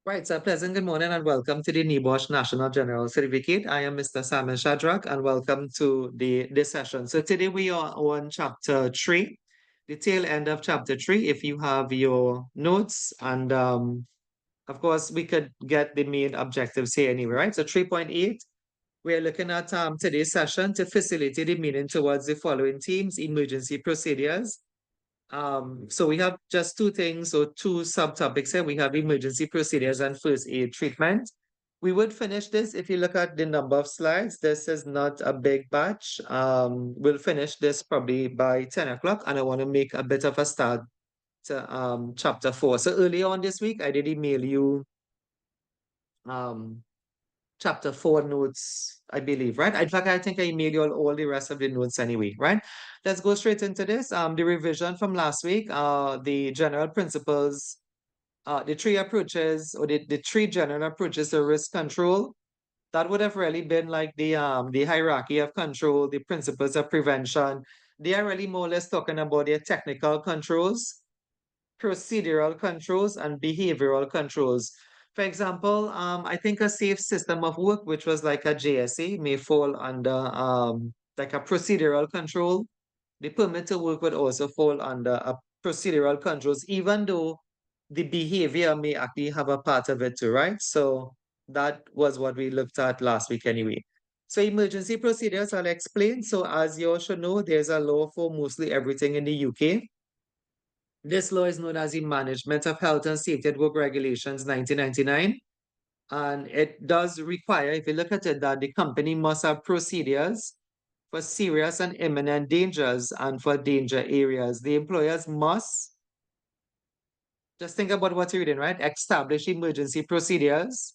Right, so pleasant good morning and welcome to the NEBOSH National General Certificate. I am Mr. Simon Shadrach and welcome to this session. So today we are on chapter 3, the tail end of chapter 3. If you have your notes and of course we could get the main objectives here anyway, right? So 3.8, we're looking at today's session to facilitate the meeting towards the following themes: emergency procedures. So we have just two things or two subtopics here. We have emergency procedures and first aid treatment. We would finish this if you look at the number of slides. This is not a big batch. We'll finish this probably by 10 o'clock, and I want to make a bit of a start to chapter 4. So earlier on this week, I did email you um chapter 4 notes, I believe, right? In fact, I think I emailed you all the rest of the notes anyway, right? Let's go straight into this. The revision from last week, the general principles, the three approaches or the three general approaches to risk control. That would have really been like the hierarchy of control, the principles of prevention. They are really more or less talking about their technical controls, procedural controls, and behavioral controls. For example, I think a safe system of work, which was like a JSA, may fall under like a procedural control. The permit to work would also fall under a procedural controls, even though the behavior may actually have a part of it too, right? So that was what we looked at last week anyway. So emergency procedures, I'll explain. So as you all should know, there's a law for mostly everything in the UK. This law is known as the Management of Health and Safety at Work Regulations 1999. And it does require, if you look at it, that the company must have procedures for serious and imminent dangers and for danger areas. The employers must, just think about what you're reading, right? Establish emergency procedures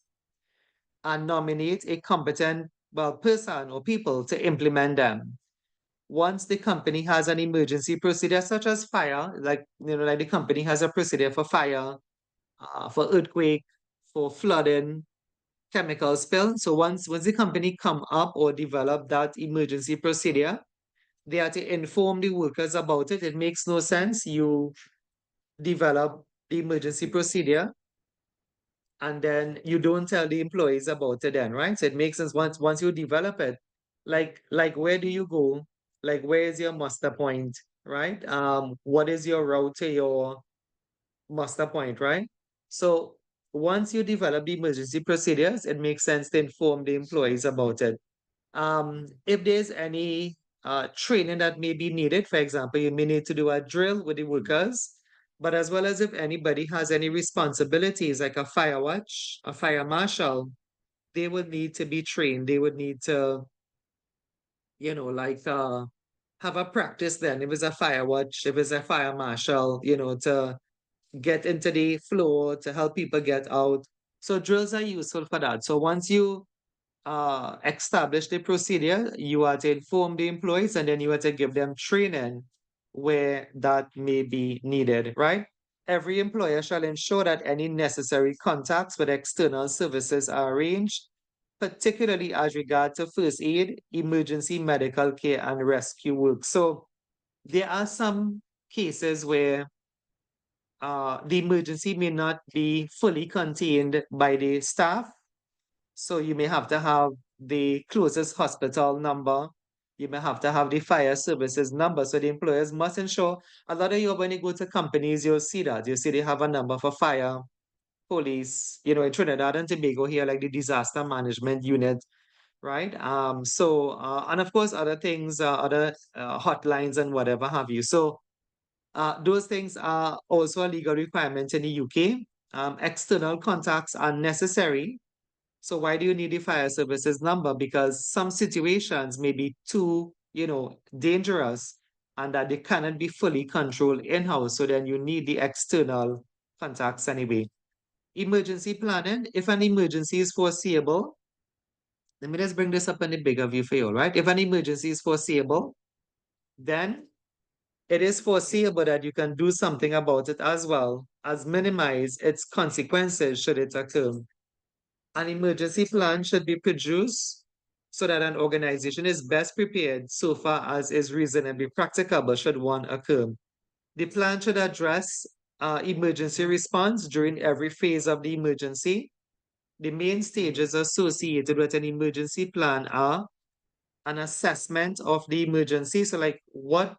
and nominate a competent, well, person or people to implement them. Once the company has an emergency procedure such as fire, like the company has a procedure for fire, for earthquake, for flooding, chemical spill. So once the company come up or develop that emergency procedure, they are to inform the workers about it. It makes no sense you develop the emergency procedure and then you don't tell the employees about it then, right? So it makes sense once you develop it, like where do you go? Like where is your muster point, right? What is your route to your muster point, right? So once you develop the emergency procedures, it makes sense to inform the employees about it. If there's any training that may be needed, for example, you may need to do a drill with the workers, but as well as if anybody has any responsibilities like a fire watch, a fire marshal, they would need to be trained. They would need to, like have a practice then. If it's a fire watch, if it's a fire marshal, to get into the floor, to help people get out. So drills are useful for that. So once you establish the procedure, you are to inform the employees and then you are to give them training where that may be needed, right? Every employer shall ensure that any necessary contacts with external services are arranged, particularly as regard to first aid, emergency medical care, and rescue work. So there are some cases where the emergency may not be fully contained by the staff, so you may have to have the closest hospital number. You may have to have the fire services number. So the employers must ensure. A lot of you, when you go to companies, you'll see that. You see they have a number for fire, police, in Trinidad and Tobago here, like the disaster management unit, right? And of course, other things, other hotlines and whatever have you. So those things are also a legal requirement in the UK. External contacts are necessary, so why do you need the fire services number? Because some situations may be too, dangerous and that they cannot be fully controlled in-house. So then you need the external contacts anyway. Emergency planning. If an emergency is foreseeable, let me just bring this up in the bigger view for you, right? If an emergency is foreseeable, then it is foreseeable that you can do something about it as well as minimize its consequences should it occur. An emergency plan should be produced so that an organization is best prepared so far as is reasonably practicable should one occur. The plan should address emergency response during every phase of the emergency. The main stages associated with an emergency plan are an assessment of the emergency. So like what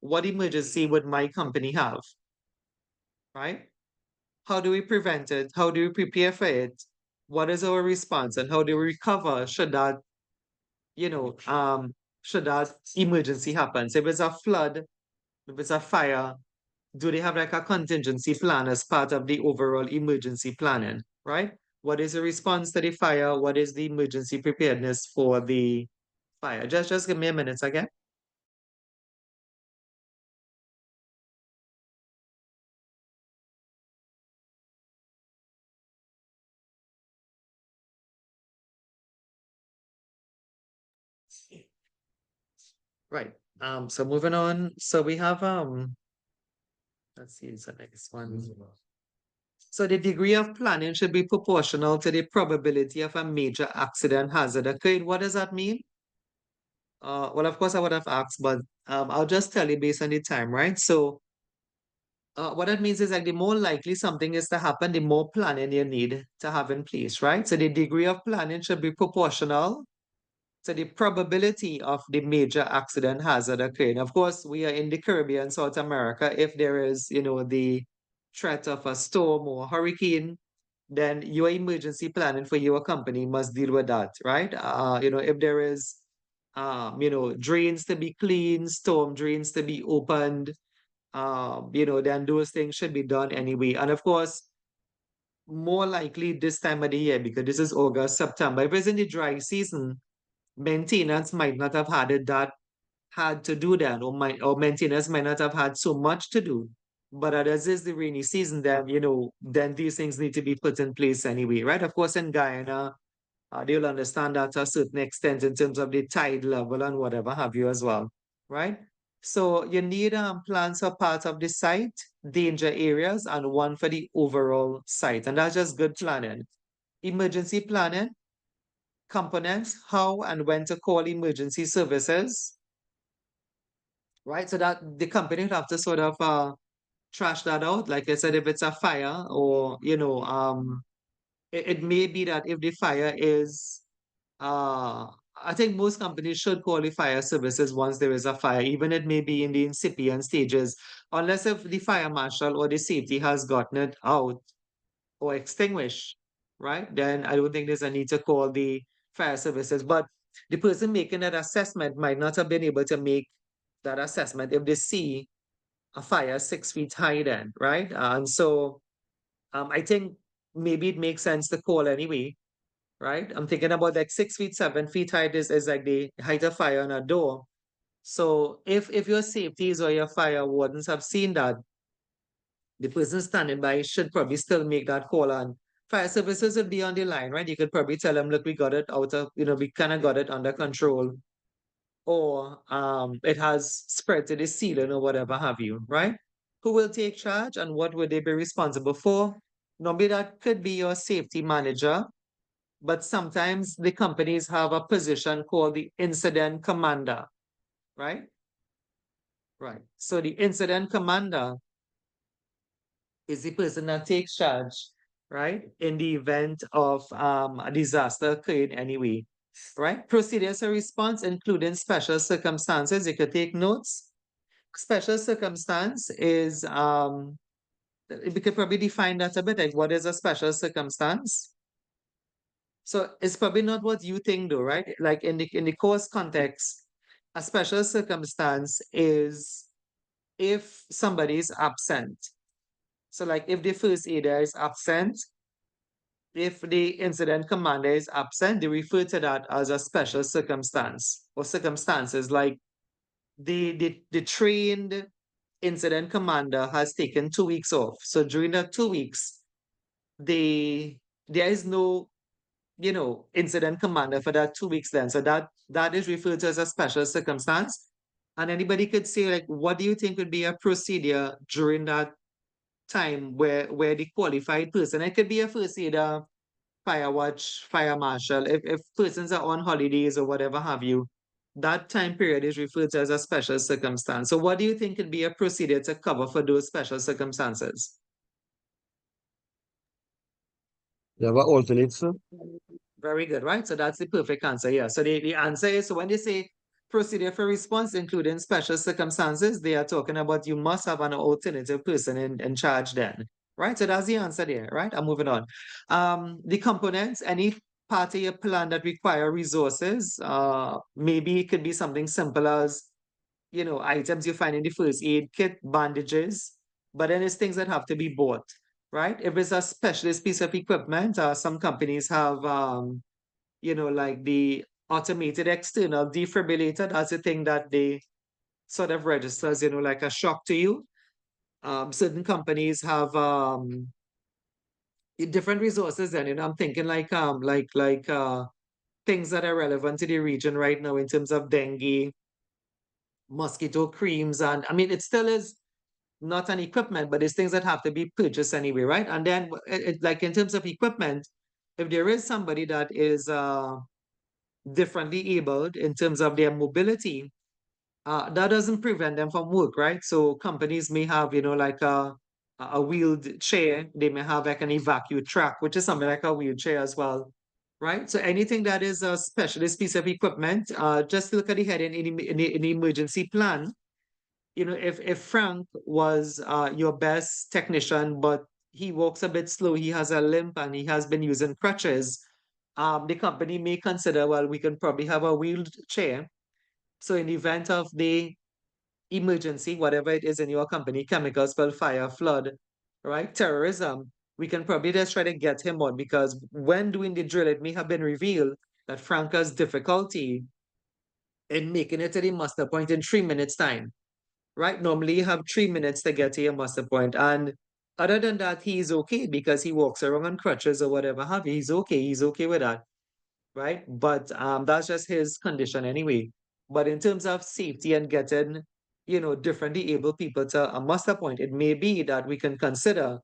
emergency would my company have, right? How do we prevent it? How do we prepare for it? What is our response and how do we recover should that, you know, should that emergency happen? So if it's a flood, if it's a fire, do they have like a contingency plan as part of the overall emergency planning, right? What is the response to the fire? What is the emergency preparedness for the fire? Just give me a minute again. Right. So moving on. So we have let's see, the next one. So the degree of planning should be proportional to the probability of a major accident hazard occurring. What does that mean? Well, of course, I would have asked, but I'll just tell you based on the time, right? So what that means is like the more likely something is to happen, the more planning you need to have in place, right? So the degree of planning should be proportional to the probability of the major accident hazard occurring. Of course, we are in the Caribbean, South America. If there is, the threat of a storm or hurricane, then your emergency planning for your company must deal with that, right? If there is, drains to be cleaned, storm drains to be opened, then those things should be done anyway. And of course, more likely this time of the year, because this is August, September. If it's in the dry season, maintenance might not have had it that had to do that, or maintenance might not have had so much to do. But as is the rainy season, then these things need to be put in place anyway, right? Of course, in Guyana, they'll understand that to a certain extent in terms of the tide level and whatever have you as well, right? So you need plans for part of the site, danger areas, and one for the overall site. And that's just good planning. Emergency planning, components, how and when to call emergency services, right? So that the company would have to sort of trash that out. Like I said, if it's a fire or, it may be that if the fire is I think most companies should call the fire services once there is a fire, even it may be in the incipient stages, unless if the fire marshal or the safety has gotten it out or extinguished, right? Then I don't think there's a need to call the fire services. But the person making that assessment might not have been able to make that assessment if they see a fire 6 feet high then, right? And so I think maybe it makes sense to call anyway, right? I'm thinking about like 6 feet, 7 feet height is like the height of fire on a door. So if your safeties or your fire wardens have seen that, the person standing by should probably still make that call on fire services will be on the line, right? You could probably tell them, look, we got it out of, we kind of got it under control. Or it has spread to the ceiling or whatever have you, right? Who will take charge and what would they be responsible for? Normally that could be your safety manager, but sometimes the companies have a position called the incident commander, right? Right. So the incident commander is the person that takes charge, right? In the event of a disaster occurring anyway, right? Procedures and response, including special circumstances. You could take notes. Special circumstance is we could probably define that a bit, like what is a special circumstance? So it's probably not what you think though, right? Like in the course context, a special circumstance is if somebody is absent. So like if the first aider is absent, if the incident commander is absent, they refer to that as a special circumstance or circumstances like the trained incident commander has taken 2 weeks off. So during that 2 weeks, there is no incident commander for that 2 weeks then. So that is referred to as a special circumstance. And anybody could say, like, what do you think would be a procedure during that time where the qualified person, it could be a first aider, fire watch, fire marshal, if persons are on holidays or whatever have you, that time period is referred to as a special circumstance. So what do you think could be a procedure to cover for those special circumstances? You have an alternate, sir? Very good, right? So that's the perfect answer. Yeah. So the answer is, so when they say procedure for response, including special circumstances, they are talking about you must have an alternative person in charge then. Right. So that's the answer there, right? I'm moving on. The components, any part of your plan that require resources, maybe it could be something simple as, items you find in the first aid kit, bandages, but then it's things that have to be bought, right? If it's a specialist piece of equipment, some companies have, like the automated external defibrillator. That's the thing that they sort of registers, like a shock to you. Certain companies have different resources, and I'm thinking like things that are relevant to the region right now in terms of dengue, mosquito creams, and I mean it still is not an equipment, but it's things that have to be purchased anyway, right? And then, like in terms of equipment, if there is somebody that is differently abled in terms of their mobility, that doesn't prevent them from work, right? So companies may have, like a wheeled chair. They may have like an evacuate track, which is something like a wheelchair as well, right? So anything that is a specialist piece of equipment, just look at the heading in the emergency plan. If Frank was your best technician, but he walks a bit slow, he has a limp, and he has been using crutches, the company may consider, well, we can probably have a wheeled chair. So in the event of the emergency, whatever it is in your company, chemical spill, fire, flood, right, terrorism, we can probably just try to get him on, because when doing the drill, it may have been revealed that Frank has difficulty in making it to the muster point in 3 minutes time, right? Normally you have 3 minutes to get to your muster point. And other than that, he's okay because he walks around on crutches or whatever have you. He's okay. He's okay with that, right? But that's just his condition anyway. But in terms of safety and getting, differently able people to a muster point, it may be that we can consider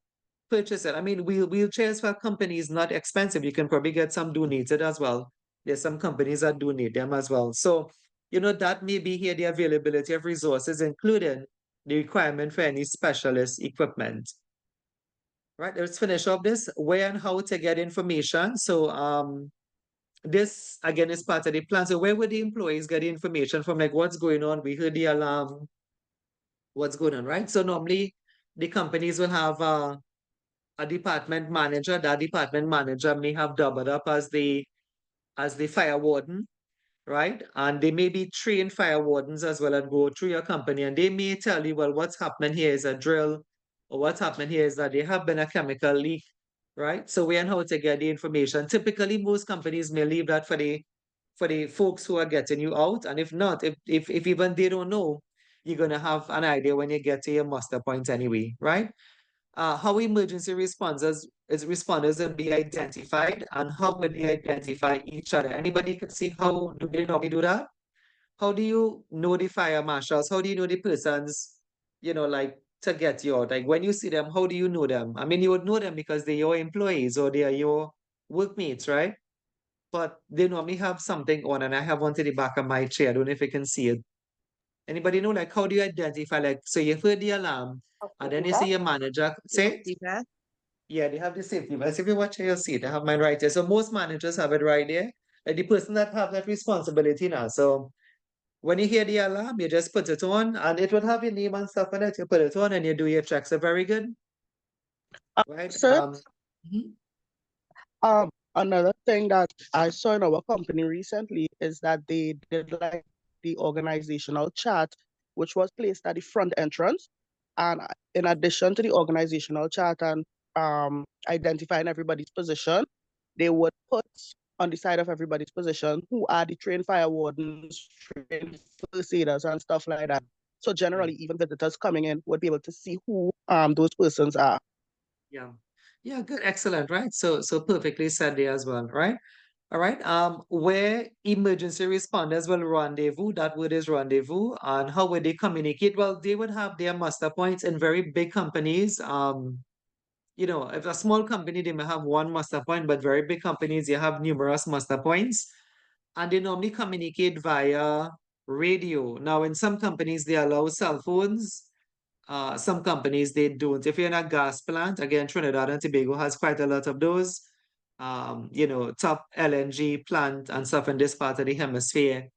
purchase it. I mean, wheelchairs for companies not expensive. You can probably get some donated as well. There's some companies that donate them as well. So, that may be here the availability of resources, including the requirement for any specialist equipment. Right, let's finish up this where and how to get information. So this again is part of the plan. So where would the employees get the information from? Like what's going on? We heard the alarm, what's going on, right? So normally the companies will have a department manager. That department manager may have doubled up as the fire warden, right? And they may be trained fire wardens as well and go through your company, and they may tell you, well, what's happening here is a drill, or what's happening here is that there have been a chemical leak, right? So we know how to get the information. Typically, most companies may leave that for the folks who are getting you out, and if not, if even they don't know, you're gonna have an idea when you get to your muster point anyway, right? How emergency responders will be identified, and how will they identify each other? Anybody can see how do they normally do that? How do you know the fire marshals? How do you know the persons, like to get you out? Like when you see them, how do you know them? I mean, you would know them because they're your employees or they are your workmates, right? But they normally have something on, and I have one to the back of my chair. I don't know if you can see it. Anybody know, like, how do you identify? Like, so you heard the alarm, and then you see your manager say, Safety vest. yeah, they have the safety vest. If you watch here, you'll see it. I have mine right here. So most managers have it right there. Like the person that have that responsibility now. So when you hear the alarm, you just put it on, and it would have your name and stuff on it. You put it on and you do your checks. So very good, right? Sir, Mhm. another thing that I saw in our company recently is that they did like the organizational chart, which was placed at the front entrance. And in addition to the organizational chart and identifying everybody's position, they would put on the side of everybody's position who are the trained fire wardens, trained first aiders, and stuff like that. So Yeah. generally, even visitors coming in would be able to see who those persons are. Yeah. Yeah, good, excellent, right? So perfectly said there as well, right? All right. Where emergency responders will rendezvous, that word is rendezvous, and how would they communicate? Well, they would have their muster points in very big companies. If a small company, they may have one muster point, but very big companies, you have numerous muster points. and they normally communicate via radio. Now, in some companies, they allow cell phones. Some companies, they don't. If you're in a gas plant, again, Trinidad and Tobago has quite a lot of those, top LNG plant and stuff in this part of the hemisphere,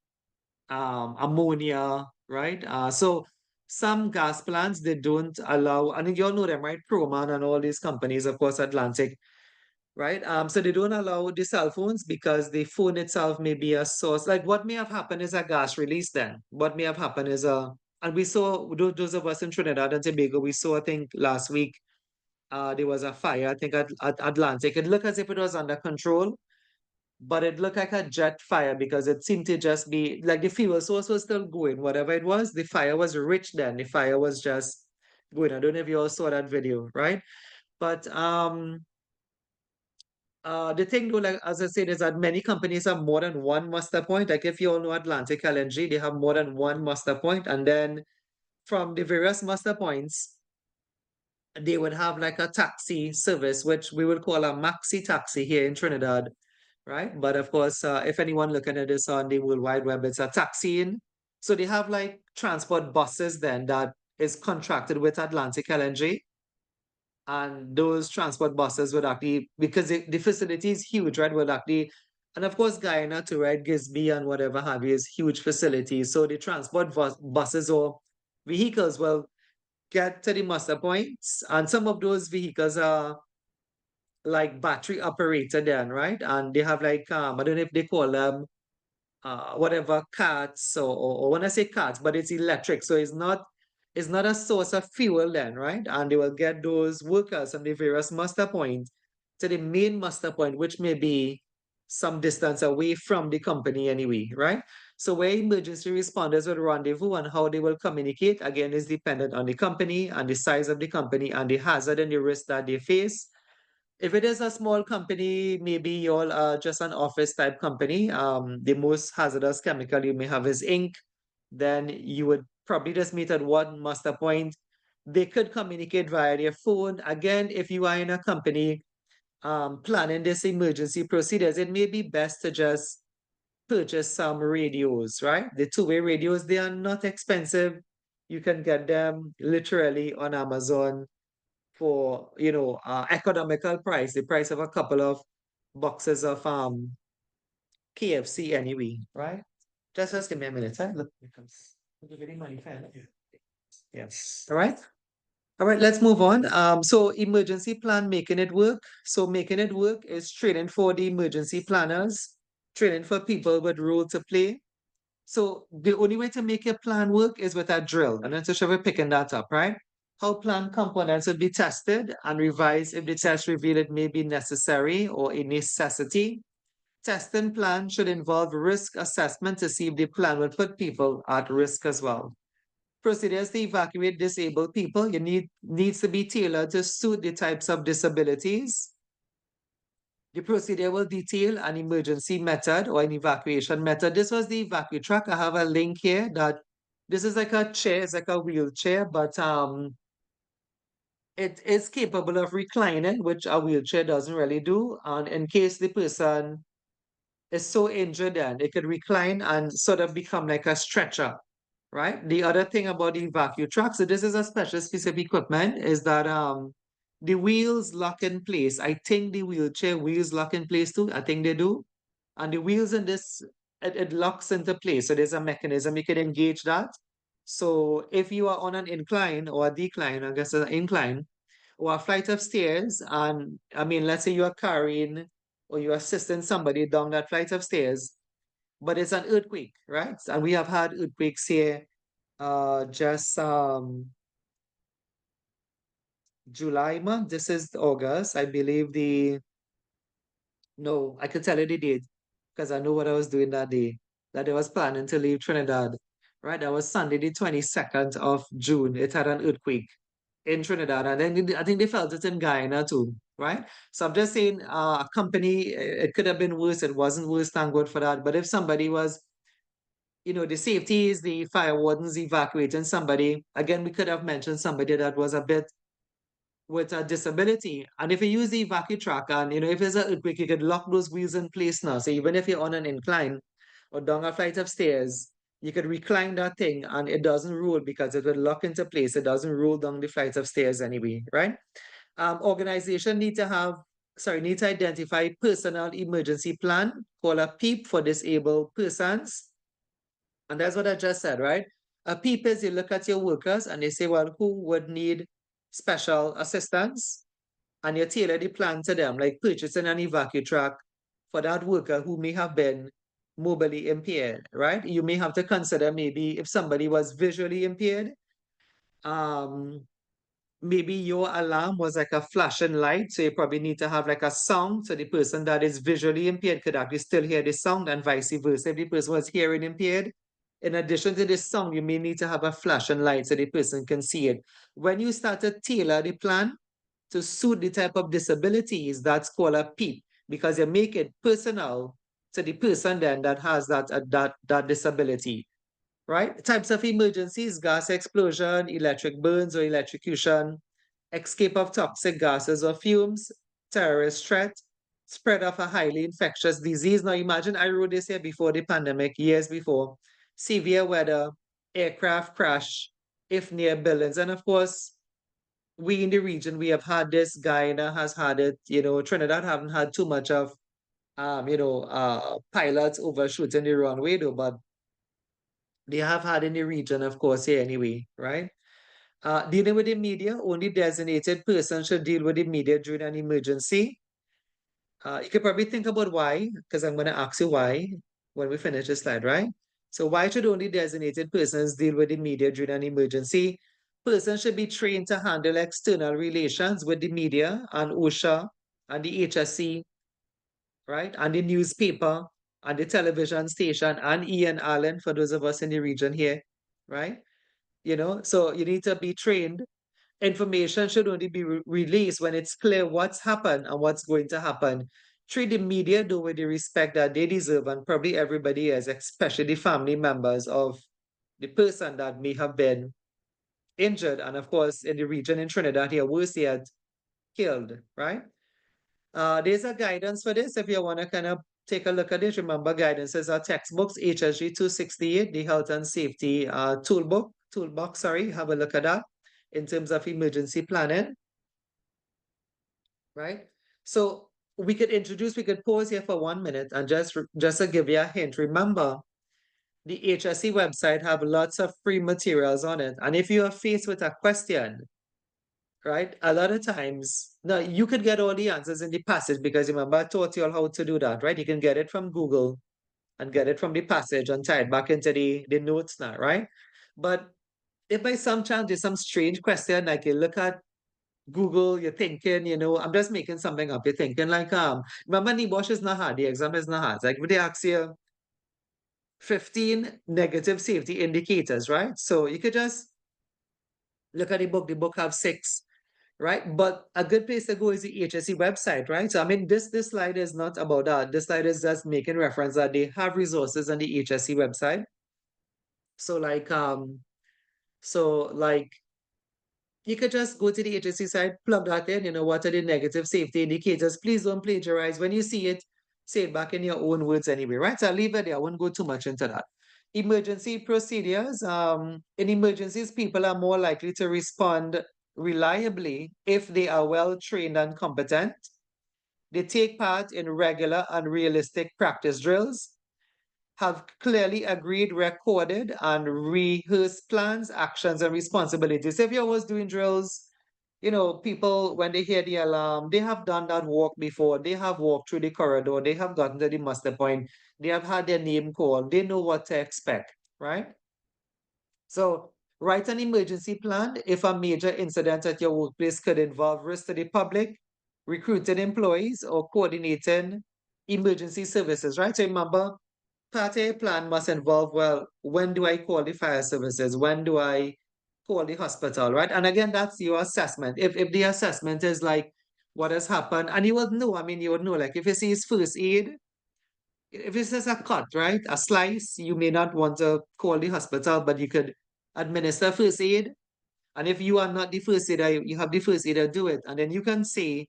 ammonia, right? So some gas plants, they don't allow, and you all know them, right? Proman and all these companies, of course, Atlantic, right? So they don't allow the cell phones because the phone itself may be a source. Like what may have happened is a gas release then. What may have happened is and we saw those of us in Trinidad and Tobago, we saw, I think last week, there was a fire, I think at Atlantic. It looked as if it was under control, but it looked like a jet fire because it seemed to just be like the fuel source was still going, whatever it was, the fire was rich then. The fire was just going. I don't know if you all saw that video, right? But the thing though, like as I said, is that many companies have more than one muster point. Like if you all know Atlantic LNG, they have more than one muster point, and then from the various muster points, they would have like a taxi service, which we would call a maxi taxi here in Trinidad, right? But of course, if anyone looking at this on the World Wide Web, it's a taxiing. So they have like transport buses then that is contracted with Atlantic LNG. And those transport buses would actually, because the facility is huge, right? Would actually, and of course, Guyana too, right? Gisby and whatever have you is huge facilities. So the transport buses or vehicles will get to the muster points, and some of those vehicles are like battery operated then, right? And they have like I don't know if they call them whatever carts or when I say carts, but it's electric, so it's not a source of fuel then, right? And they will get those workers from the various muster points to the main muster point, which may be some distance away from the company anyway, right? So where emergency responders will rendezvous and how they will communicate, again, is dependent on the company and the size of the company and the hazard and the risk that they face. If it is a small company, maybe you're just an office type company, the most hazardous chemical you may have is ink, then you would probably just meet at one muster point. They could communicate via their phone. Again, if you are in a company planning this emergency procedures, it may be best to just purchase some radios, right? The two-way radios, they are not expensive. You can get them literally on Amazon for economical price, the price of a couple of boxes of KFC anyway, right? Just give me a minute, huh? Look, here comes. Look, you're getting money, fan. Yes. All right. All right, let's move on. So emergency plan, making it work. So making it work is training for the emergency planners, training for people with role to play. So the only way to make your plan work is with a drill. And that's sure we're picking that up, right? How plan components will be tested and revised if the test reveal it may be necessary or a necessity. Testing plan should involve risk assessment to see if the plan will put people at risk as well. Procedures to evacuate disabled people, needs to be tailored to suit the types of disabilities. The procedure will detail an emergency method or an evacuation method. This was the EvacuTrack. I have a link here that this is like a chair, it's like a wheelchair, but it is capable of reclining, which a wheelchair doesn't really do. And in case the person is so injured, then it could recline and sort of become like a stretcher, right? The other thing about the EvacuTrack, so this is a special piece of equipment, is that the wheels lock in place. I think the wheelchair wheels lock in place too. I think they do. And the wheels in this, it locks into place. So there's a mechanism you can engage that. So if you are on an incline or a decline, I guess an incline, or a flight of stairs, and I mean, let's say you are carrying or you're assisting somebody down that flight of stairs, but it's an earthquake, right? And we have had earthquakes here just July month. This is August. I believe no, I can tell you the date because I know what I was doing that day. That I was planning to leave Trinidad, right? That was Sunday, the 22nd of June. It had an earthquake in Trinidad, and then I think they felt it in Guyana too, right? So I'm just saying, a company, it could have been worse. It wasn't worse, thank God for that. But if somebody was, the safety is the fire wardens evacuating somebody. Again, we could have mentioned somebody that was a bit with a disability. And if you use the EvacuTrack and, if there's an earthquake, you could lock those wheels in place now. So even if you're on an incline, or down a flight of stairs, you could recline that thing and it doesn't roll because it will lock into place. It doesn't roll down the flight of stairs anyway, right? Organization need to identify personal emergency plan called a PEEP for disabled persons. And that's what I just said, right? A PEEP is you look at your workers and they say, well, who would need special assistance? And you tailor the plan to them, like purchasing an evacuation truck for that worker who may have been mobilely impaired, right? You may have to consider maybe if somebody was visually impaired, maybe your alarm was like a flashing light, so you probably need to have like a sound so the person that is visually impaired could actually still hear the sound, and vice versa. If the person was hearing impaired, in addition to the sound, you may need to have a flashing light so the person can see it. When you start to tailor the plan to suit the type of disabilities, that's called a PEEP, because you make it personal to the person then that has that disability. Right? Types of emergencies: gas explosion, electric burns or electrocution, escape of toxic gases or fumes, terrorist threat, spread of a highly infectious disease. Now imagine, I wrote this here before the pandemic, years before, severe weather, aircraft crash, if near buildings. And of course, we in the region, we have had this. Guyana has had it, Trinidad haven't had too much of, pilots overshooting the runway though, but they have had in the region, of course, here anyway, right? Dealing with the media, only designated person should deal with the media during an emergency. You could probably think about why, because I'm going to ask you why when we finish this slide, right? So why should only designated persons deal with the media during an emergency? Persons should be trained to handle external relations with the media and OSHA and the HSC, right? And the newspaper and the television station and Ian Allen for those of us in the region here, right? So you need to be trained. Information should only be released when it's clear what's happened and what's going to happen. Treat the media though with the respect that they deserve, and probably everybody is, especially the family members of the person that may have been injured, and of course in the region in Trinidad here, worse yet, killed, right? There's a guidance for this if you want to kind of take a look at it. Remember, guidances are textbooks, HSG 268, the health and safety toolbox, have a look at that in terms of emergency planning, right? So we could pause here for 1 minute and just to give you a hint. Remember, the HSC website have lots of free materials on it. And if you are faced with a question, right, a lot of times, now you could get all the answers in the passage, because remember I taught you all how to do that, right? You can get it from Google and get it from the passage and tie it back into the notes now, right? But if by some chance there's some strange question, like you look at Google, you're thinking, I'm just making something up. You're thinking like, remember NEBOSH is not hard, the exam is not hard. It's like they ask you 15 negative safety indicators, right? So you could just look at the book. The book have 6, right? But a good place to go is the HSC website, right? So I mean, this slide is not about that. This slide is just making reference that they have resources on the HSC website. So like, you could just go to the HSC site, plug that in, what are the negative safety indicators? Please don't plagiarize. When you see it, say it back in your own words anyway, right? So I'll leave it there. I won't go too much into that. Emergency procedures. In emergencies, people are more likely to respond reliably if they are well trained and competent. They take part in regular and realistic practice drills, have clearly agreed, recorded, and rehearsed plans, actions, and responsibilities. If you're always doing drills, people, when they hear the alarm, they have done that walk before. They have walked through the corridor. They have gotten to the muster point. They have had their name called. They know what to expect, right? So write an emergency plan if a major incident at your workplace could involve risk to the public, recruiting employees, or coordinating emergency services, right? So remember, part of your plan must involve, well, when do I call the fire services? When do I call the hospital, right? And again, that's your assessment. If the assessment is like, what has happened, and you would know, like if you see it's first aid, if it's just a cut, right? A slice, you may not want to call the hospital, but you could administer first aid. And if you are not the first aider, you have the first aider do it. And then you can say,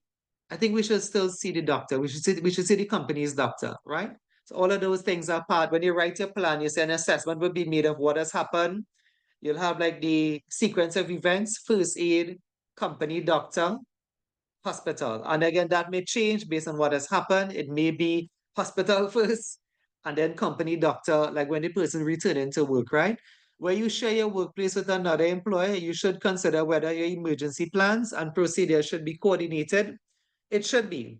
I think we should still see the doctor. We should see the company's doctor, right? So all of those things are part. When you write your plan, you say an assessment will be made of what has happened. You'll have like the sequence of events, first aid, company, doctor, hospital. And again, that may change based on what has happened. It may be hospital first and then company, doctor, like when the person returning to work, right? Where you share your workplace with another employer, you should consider whether your emergency plans and procedures should be coordinated. It should be.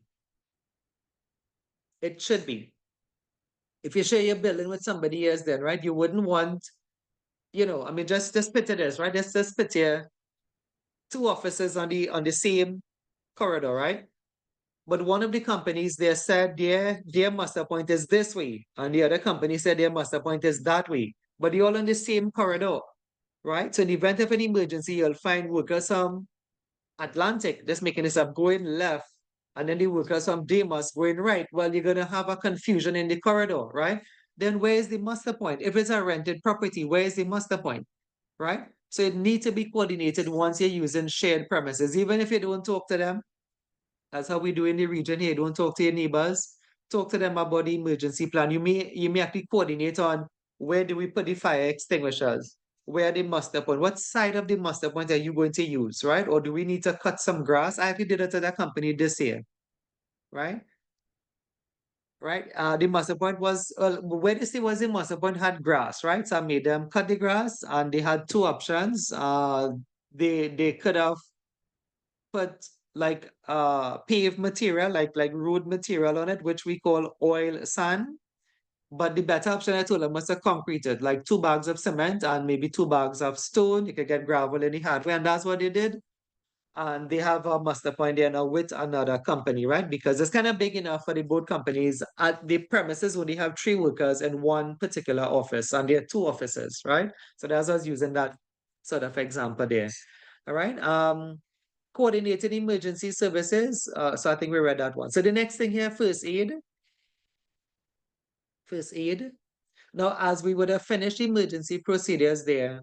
It should be. If you share your building with somebody else, then, right, you wouldn't want, I mean, just picture this, right? Just picture two offices on the same corridor, right? But one of the companies, they said their muster point is this way, and the other company said their muster point is that way. But they're all on the same corridor, right? So in the event of an emergency, you'll find workers from Atlantic, just making this up, going left, and then the workers from Demas going right. Well, you're gonna have a confusion in the corridor, right? Then where is the muster point? If it's a rented property, where is the muster point, right? So it needs to be coordinated once you're using shared premises, even if you don't talk to them. That's how we do in the region here. Don't talk to your neighbors. Talk to them about the emergency plan. You may actually coordinate on where do we put the fire extinguishers, where the muster point, what side of the muster point are you going to use, right? Or do we need to cut some grass? I actually did it to that company this year, right? Right? The muster point was, where they say was the muster point had grass, right? So I made them cut the grass and they had two options. They could have put like paved material, like road material on it, which we call oil sand. But the better option I told them was to concrete it, like 2 bags of cement and maybe 2 bags of stone. You could get gravel in the hardware, and that's what they did. And they have a muster point there now with another company, right? Because it's kind of big enough for the both companies. At the premises only have 3 workers in one particular office, and there are 2 offices, right? So that's us using that sort of example there. All right. Coordinated emergency services. So I think we read that one. So the next thing here, first aid. First aid. Now, as we would have finished emergency procedures there,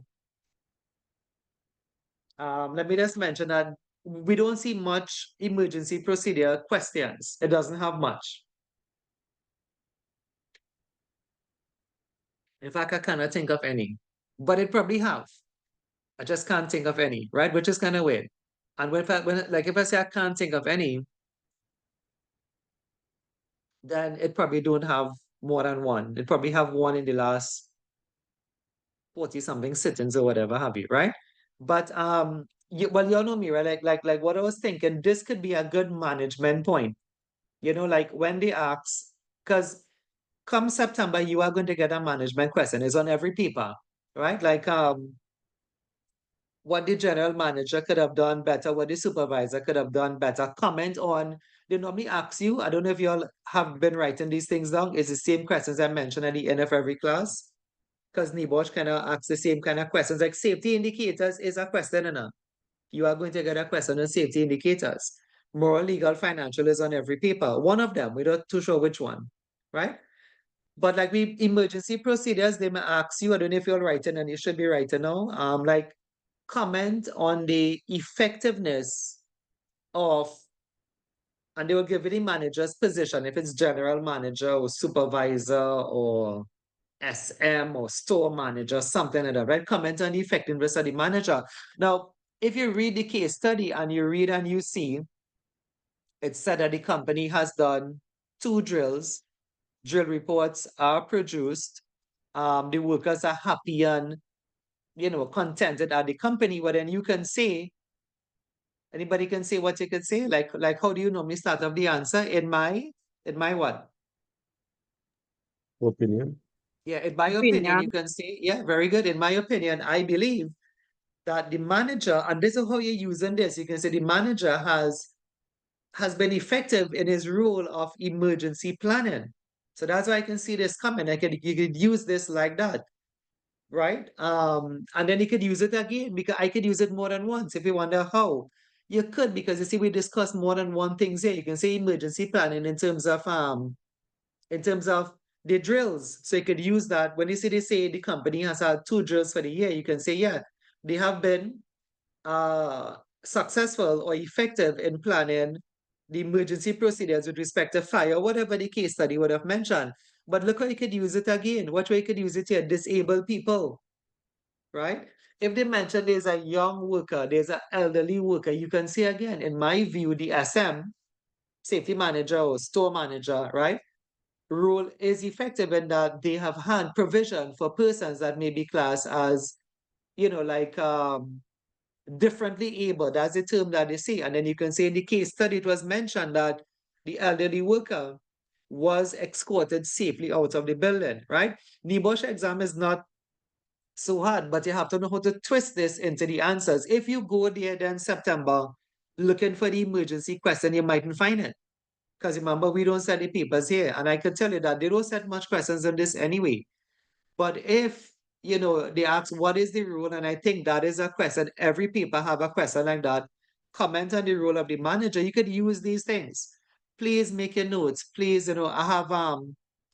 let me just mention that we don't see much emergency procedure questions. It doesn't have much. In fact, I cannot think of any, but it probably have. I just can't think of any, right? Which is kind of weird. And if I say I can't think of any, then it probably don't have more than one. It probably have one in the last 40 something sittings or whatever have you, right? But well, you all know me, right? Like what I was thinking, this could be a good management point. Like when they ask, because come September, you are going to get a management question. It's on every paper, right? Like what the general manager could have done better, what the supervisor could have done better. Comment on, they normally ask you, I don't know if you all have been writing these things down, it's the same questions I mentioned at the end of every class. Because NIBOSH kind of asks the same kind of questions, like safety indicators is a question enough. You are going to get a question on safety indicators. Moral, legal, financial is on every paper. One of them, we're not too sure which one, right? But like emergency procedures, they may ask you, I don't know if you're writing and you should be writing now, like comment on the effectiveness of, and they will give you the manager's position, if it's general manager or supervisor or SM or store manager, something like that, right? Comment on the effectiveness of the manager. Now, if you read the case study and you read and you see, it said that the company has done 2 drills, drill reports are produced, the workers are happy and contented at the company, but then you can say, anybody can say what you could say, like how do you normally start off the answer? In my what? Opinion. Yeah, in my opinion, you can say, yeah, very good. In my opinion, I believe that the manager, and this is how you're using this, you can say the manager has been effective in his role of emergency planning. So that's why I can see this coming. You could use this like that, right? And then you could use it again, because I could use it more than once if you wonder how. You could, because you see, we discussed more than one things here. You can say emergency planning in terms of the drills. So you could use that when you see they say the company has had 2 drills for the year, you can say, yeah, they have been successful or effective in planning the emergency procedures with respect to fire, whatever the case study would have mentioned. But look how you could use it again. What way you could use it here? Disabled people, right? If they mention there's a young worker, there's an elderly worker, you can say again, in my view, the SM, safety manager or store manager, right? Role is effective in that they have had provision for persons that may be classed as, like differently able. That's the term that they say. And then you can say in the case study, it was mentioned that the elderly worker was escorted safely out of the building, right? NEBOSH exam is not so hard, but you have to know how to twist this into the answers. If you go there then September looking for the emergency question, you mightn't find it. Because remember, we don't set the papers here. And I can tell you that they don't set much questions on this anyway. But if, they ask, what is the rule? And I think that is a question. Every paper have a question like that. Comment on the role of the manager. You could use these things. Please make your notes. Please, I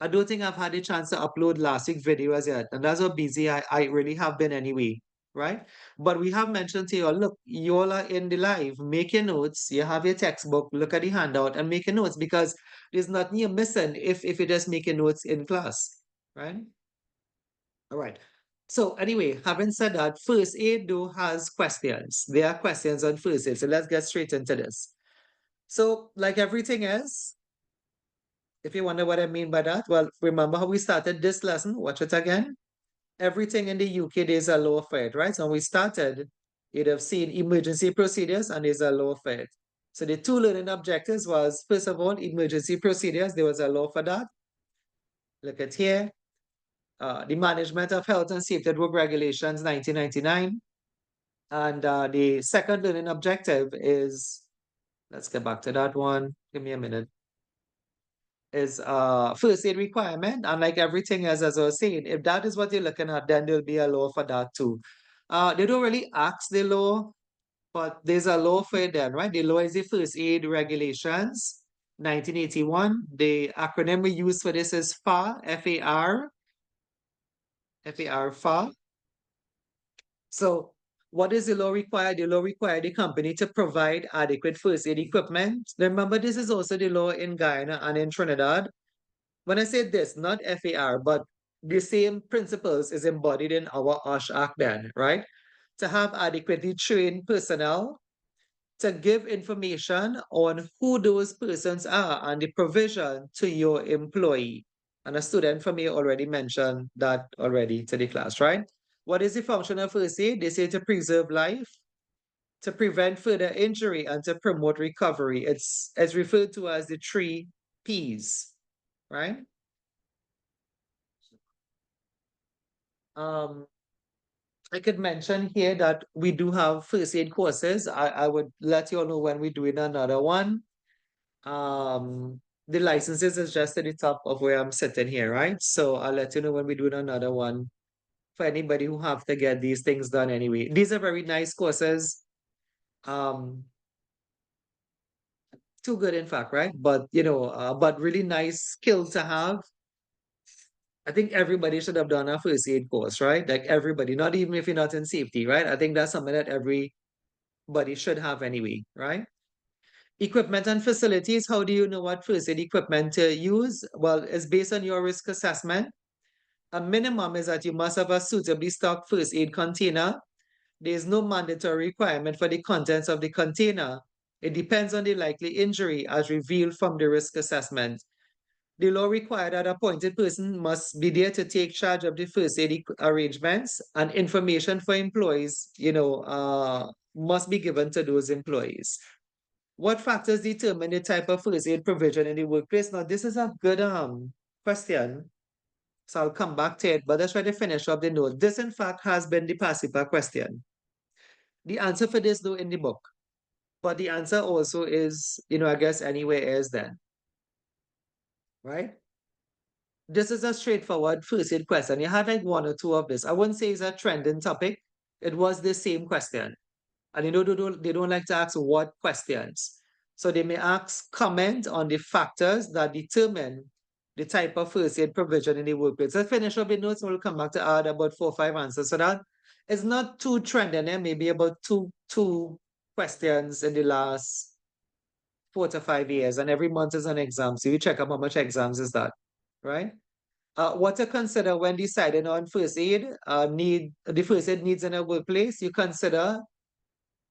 don't think I've had a chance to upload last week's video as yet. And that's how busy I really have been anyway, right? But we have mentioned to you all, look, you all are in the live. Make your notes. You have your textbook. Look at the handout and make your notes because there's nothing you're missing if you just make your notes in class, right? All right. So anyway, having said that, first aid though has questions. There are questions on first aid. So let's get straight into this. So like everything else, if you wonder what I mean by that, well, remember how we started this lesson? Watch it again. Everything in the UK, there's a law for it, right? So when we started, you'd have seen emergency procedures and there's a law for it. So the two learning objectives was, first of all, emergency procedures. There was a law for that. Look at here. The Management of Health and Safety at Work Regulations, 1999. And the second learning objective is, let's get back to that one. Give me a minute. Is first aid requirement. And like everything else, as I was saying, if that is what you're looking at, then there'll be a law for that too. They don't really ask the law, but there's a law for it then, right? The law is the First Aid Regulations, 1981. The acronym we use for this is FAR, F-A-R. FAR. So what does the law require? The law requires the company to provide adequate first aid equipment. Remember, this is also the law in Guyana and in Trinidad. When I say this, not FAR, but the same principles is embodied in our OSH Act then, right? To have adequately trained personnel, to give information on who those persons are and the provision to your employee. And a student from me already mentioned that already to the class, right? What is the function of first aid? They say to preserve life, to prevent further injury, and to promote recovery. It's referred to as the 3 Ps, right? I could mention here that we do have first aid courses. I would let you all know when we're doing another one. The licenses is just at the top of where I'm sitting here, right? So I'll let you know when we're doing another one for anybody who have to get these things done anyway. These are very nice courses. Too good in fact, right? But but really nice skill to have. I think everybody should have done a first aid course, right? Like everybody, not even if you're not in safety, right? I think that's something that everybody should have anyway, right? Equipment and facilities, how do you know what first aid equipment to use? Well, it's based on your risk assessment. A minimum is that you must have a suitably stocked first aid container. There is no mandatory requirement for the contents of the container. It depends on the likely injury as revealed from the risk assessment. The law requires that appointed person must be there to take charge of the first aid arrangements, and information for employees, must be given to those employees. What factors determine the type of first aid provision in the workplace? Now, this is a good question. So I'll come back to it, but let's try to finish up the note. This, in fact, has been the PASIPA question. The answer for this, though, in the book. But the answer also is, I guess anywhere else then. Right? This is a straightforward first aid question. You had like one or two of this. I wouldn't say it's a trending topic. It was the same question. And they don't like to ask what questions. So they may ask comment on the factors that determine the type of first aid provision in the workplace. Let's finish up the notes and we'll come back to add about 4 or 5 answers. So that it's not too trending. There maybe about two questions in the last 4 to 5 years. And every month is an exam. So you check up how much exams is that, right? What to consider when deciding on first aid, the first aid needs in a workplace, you consider,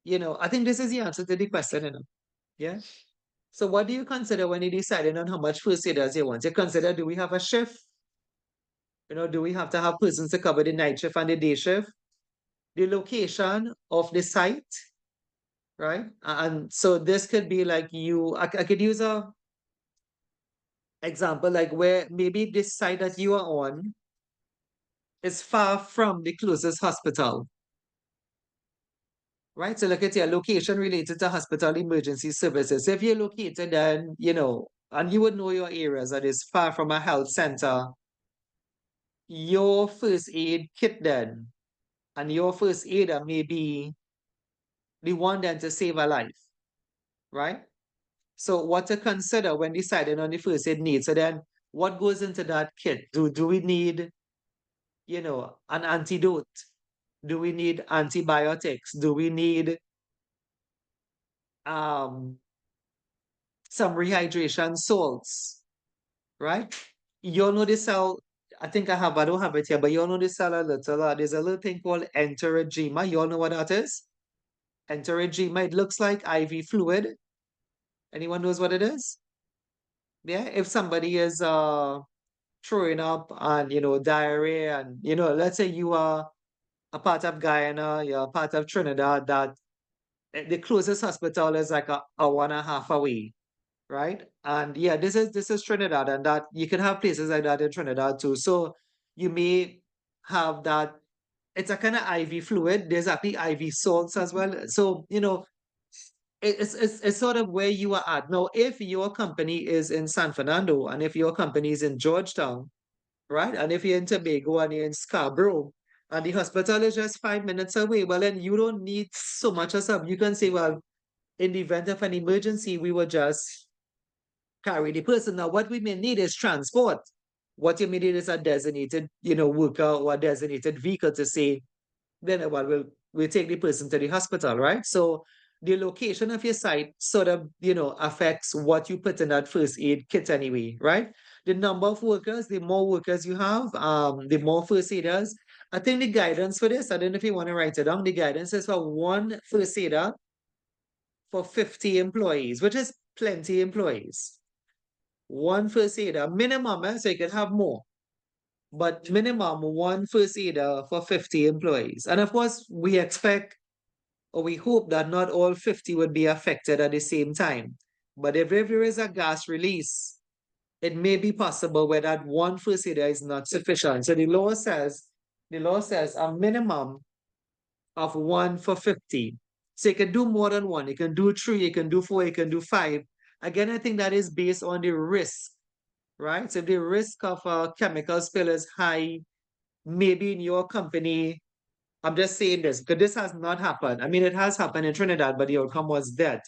I think this is the answer to the question, yeah? So what do you consider when you're deciding on how much first aiders you want? You consider, do we have a shift? Do we have to have persons to cover the night shift and the day shift? The location of the site, right? And so this could be like I could use a example like where maybe this site that you are on is far from the closest hospital, right? So look at your location related to hospital emergency services. If you're located then, and you would know your areas that is far from a health center, your first aid kit then, and your first aider may be the one then to save a life, right? So what to consider when deciding on the first aid need? So then what goes into that kit? Do we need, an antidote? Do we need antibiotics? Do we need some rehydration salts, right? You all know this cell, I think I don't have it here, but you all know this cell a little, there's a little thing called enterogyma. You all know what that is? Enterogyma, it looks like IV fluid. Anyone knows what it is? Yeah, if somebody is throwing up and diarrhea and let's say you are a part of Guyana, you're a part of Trinidad, that the closest hospital is like a hour and a half away, right? And yeah, this is Trinidad, and that you can have places like that in Trinidad too. So you may have that. It's a kind of IV fluid. There's actually IV salts as well. So it's sort of where you are at now. If your company is in San Fernando and if your company is in Georgetown, right? And if you're in Tobago and you're in Scarborough, and the hospital is just 5 minutes away, well, then you don't need so much as up. You can say, well, in the event of an emergency, we will just carry the person. Now, what we may need is transport. What you may need is a designated, worker or a designated vehicle to say, then well, we'll take the person to the hospital, right? So the location of your site sort of, affects what you put in that first aid kit anyway, right? The number of workers, the more workers you have, the more first aiders. I think the guidance for this, I don't know if you want to write it down, the guidance is for one first aider for 50 employees, which is plenty employees. One first aider, minimum, so you can have more, but minimum one first aider for 50 employees. And of course, we expect or we hope that not all 50 would be affected at the same time. But if there is a gas release, it may be possible where that one first aider is not sufficient. So the law says a minimum of one for 50. So you can do more than one. You can do 3, you can do 4, you can do 5. Again, I think that is based on the risk, right? So if the risk of a chemical spill is high, maybe in your company, I'm just saying this because this has not happened. I mean, it has happened in Trinidad, but the outcome was death.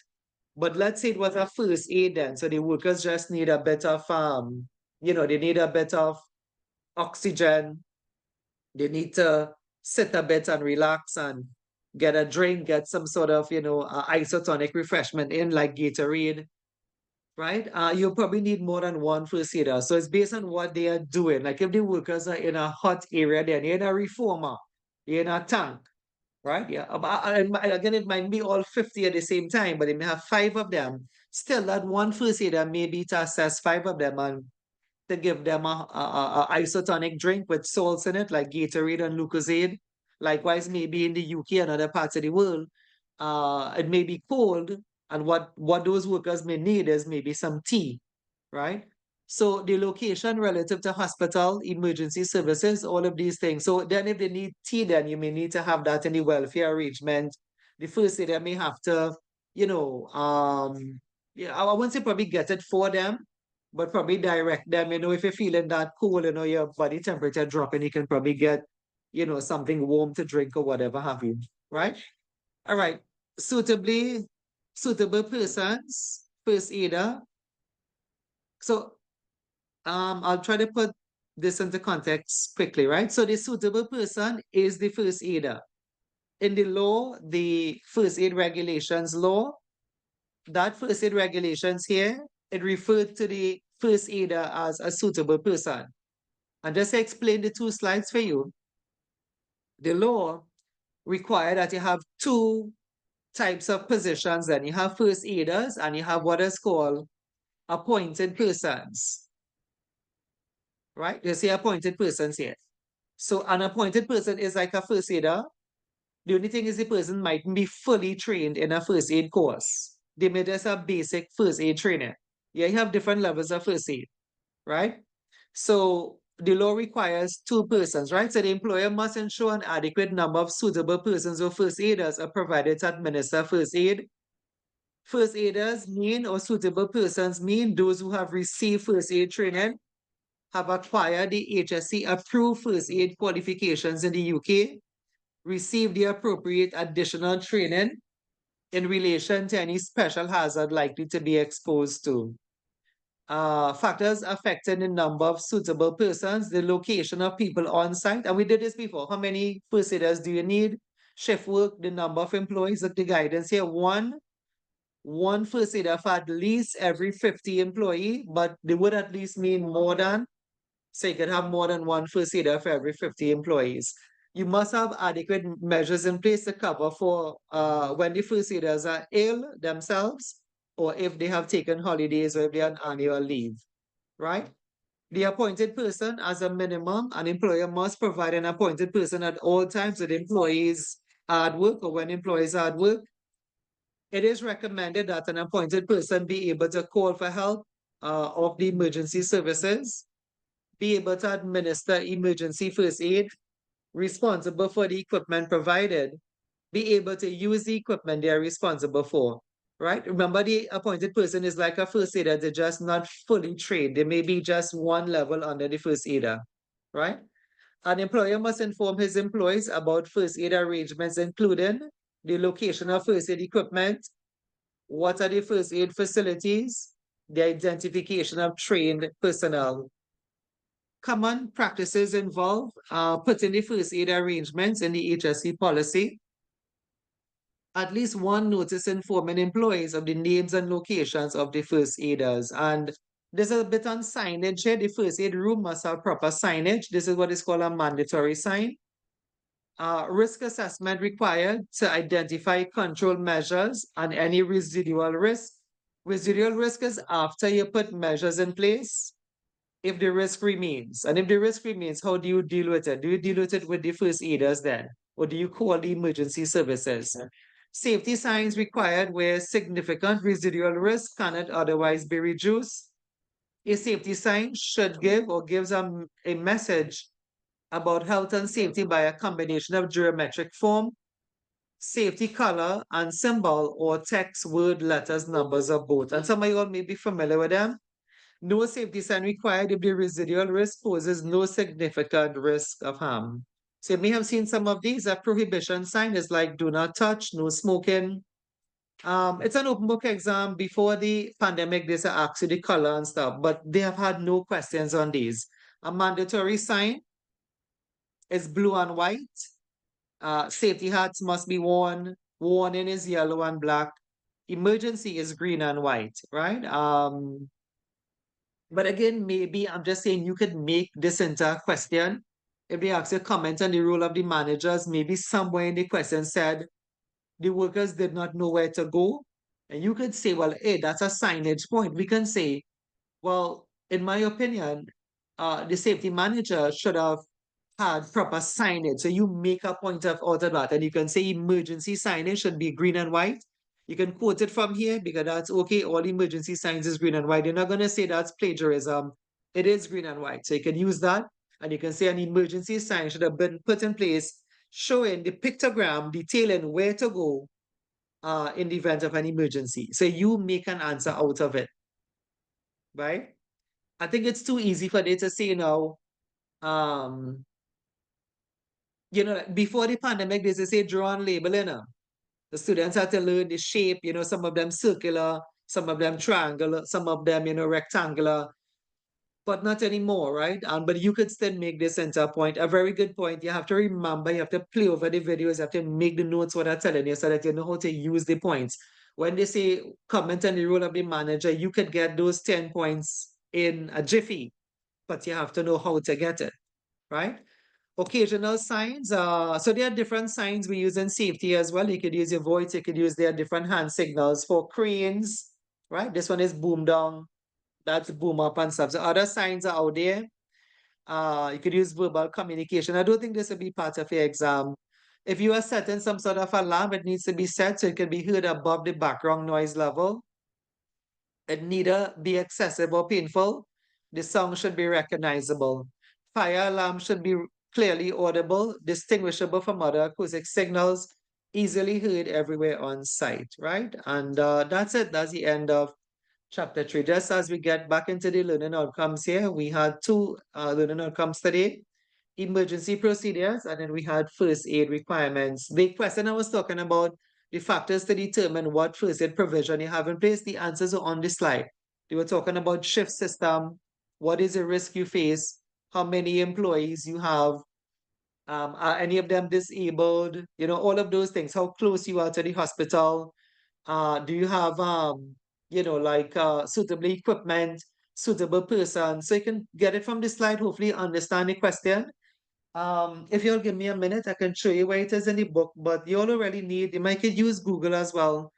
But let's say it was a first aid then. So the workers just need a bit of, they need a bit of oxygen. They need to sit a bit and relax and get a drink, get some sort of, isotonic refreshment in like Gatorade, right? You probably need more than one first aider. So it's based on what they are doing. Like if the workers are in a hot area, then you're in a reformer, you're in a tank, right? Yeah. And again, it might be all 50 at the same time, but they may have 5 of them. Still, that one first aider may be to assess 5 of them and to give them a isotonic drink with salts in it, like Gatorade and Lucozade. Likewise, maybe in the UK and other parts of the world, it may be cold, and what those workers may need is maybe some tea, right? So the location relative to hospital, emergency services, all of these things. So then if they need tea, then you may need to have that in the welfare arrangement. The first aider may have to, yeah, I wouldn't say probably get it for them, but probably direct them, if you're feeling that cool, your body temperature dropping, you can probably get, something warm to drink or whatever have you, right? All right. Suitable persons, first aider. So I'll try to put this into context quickly, right? So the suitable person is the first aider. In the law, the first aid regulations law, that first aid regulations here, it referred to the first aider as a suitable person. And just to explain the two slides for you, the law require that you have two types of positions. Then you have first aiders and you have what is called appointed persons. Right? You see appointed persons here. So an appointed person is like a first aider. The only thing is the person mightn't be fully trained in a first aid course. They may just have basic first aid training. Yeah, you have different levels of first aid, right? So the law requires two persons, right? So the employer must ensure an adequate number of suitable persons or first aiders are provided to administer first aid. First aiders mean, or suitable persons mean, those who have received first aid training, have acquired the HSC approved first aid qualifications in the UK, received the appropriate additional training in relation to any special hazard likely to be exposed to. Factors affecting the number of suitable persons, the location of people on site. And we did this before. How many first aiders do you need? Shift work, the number of employees, like the guidance here. One first aider for at least every 50 employee, but they would at least mean more than, so you can have more than one first aider for every 50 employees. You must have adequate measures in place to cover for when the first aiders are ill themselves, or if they have taken holidays, or if they are on annual leave, right? The appointed person, as a minimum, an employer must provide an appointed person at all times with employees at work, or when employees are at work. It is recommended that an appointed person be able to call for help of the emergency services, be able to administer emergency first aid, responsible for the equipment provided, be able to use the equipment they are responsible for, right? Remember, the appointed person is like a first aider, they're just not fully trained. They may be just one level under the first aider, right? An employer must inform his employees about first aid arrangements, including the location of first aid equipment, what are the first aid facilities, the identification of trained personnel. Common practices involve putting the first aid arrangements in the HSC policy. At least one notice informing employees of the names and locations of the first aiders. And there's a bit on signage here. The first aid room must have proper signage. This is what is called a mandatory sign. Risk assessment required to identify control measures and any residual risk. Residual risk is after you put measures in place, if the risk remains. And if the risk remains, how do you deal with it? Do you deal with it with the first aiders then? Or do you call the emergency services? Safety signs required where significant residual risk cannot otherwise be reduced. A safety sign should give or gives a message about health and safety by a combination of geometric form, safety color, and symbol, or text, word, letters, numbers, or both. And some of you all may be familiar with them. No safety sign required if the residual risk poses no significant risk of harm. So you may have seen some of these. A prohibition sign is like do not touch, no smoking. It's an open book exam. Before the pandemic, they ask you the color and stuff, but they have had no questions on these. A mandatory sign is blue and white. Safety hats must be worn. Warning is yellow and black. Emergency is green and white, right? But again, maybe I'm just saying you could make this into a question. If they ask you to comment on the role of the managers, maybe somewhere in the question said the workers did not know where to go. And you could say, well, hey, that's a signage point. We can say, well, in my opinion, the safety manager should have had proper signage. So you make a point of out of that, and you can say emergency signage should be green and white. You can quote it from here because that's okay. All emergency signs is green and white. You're not going to say that's plagiarism. It is green and white. So you can use that, and you can say an emergency sign should have been put in place showing the pictogram detailing where to go in the event of an emergency. So you make an answer out of it, right? I think it's too easy for they to say now, before the pandemic, they say draw and label, the students had to learn the shape, some of them circular, some of them triangular, some of them, rectangular, but not anymore, right? But you could still make this into a point, a very good point. You have to remember, you have to play over the videos, you have to make the notes what I'm telling you so that you know how to use the points. When they say comment on the role of the manager, you could get those 10 points in a jiffy. but you have to know how to get it, right? Occasional signs, so there are different signs we use in safety as well. You could use your voice, you could use their different hand signals for cranes, right? This one is boom down, that's boom up and stuff. So other signs are out there. You could use verbal communication. I don't think this will be part of your exam. If you are setting some sort of alarm, it needs to be set so it can be heard above the background noise level. It neither be excessive or painful. The sound should be recognizable. Fire alarm should be clearly audible, distinguishable from other acoustic signals, easily heard everywhere on site, right? And that's it. That's the end of chapter 3. Just as we get back into the learning outcomes here, we had two learning outcomes today: emergency procedures, and then we had first aid requirements. The question I was talking about, the factors to determine what first aid provision you have in place, the answers are on the slide. They were talking about shift system, what is the risk you face, how many employees you have, are any of them disabled, all of those things, how close you are to the hospital, do you have like suitable equipment, suitable person. So you can get it from the slide, hopefully understand the question. If you'll give me a minute, I can show you where it is in the book, but you all already need, you might could use Google as well.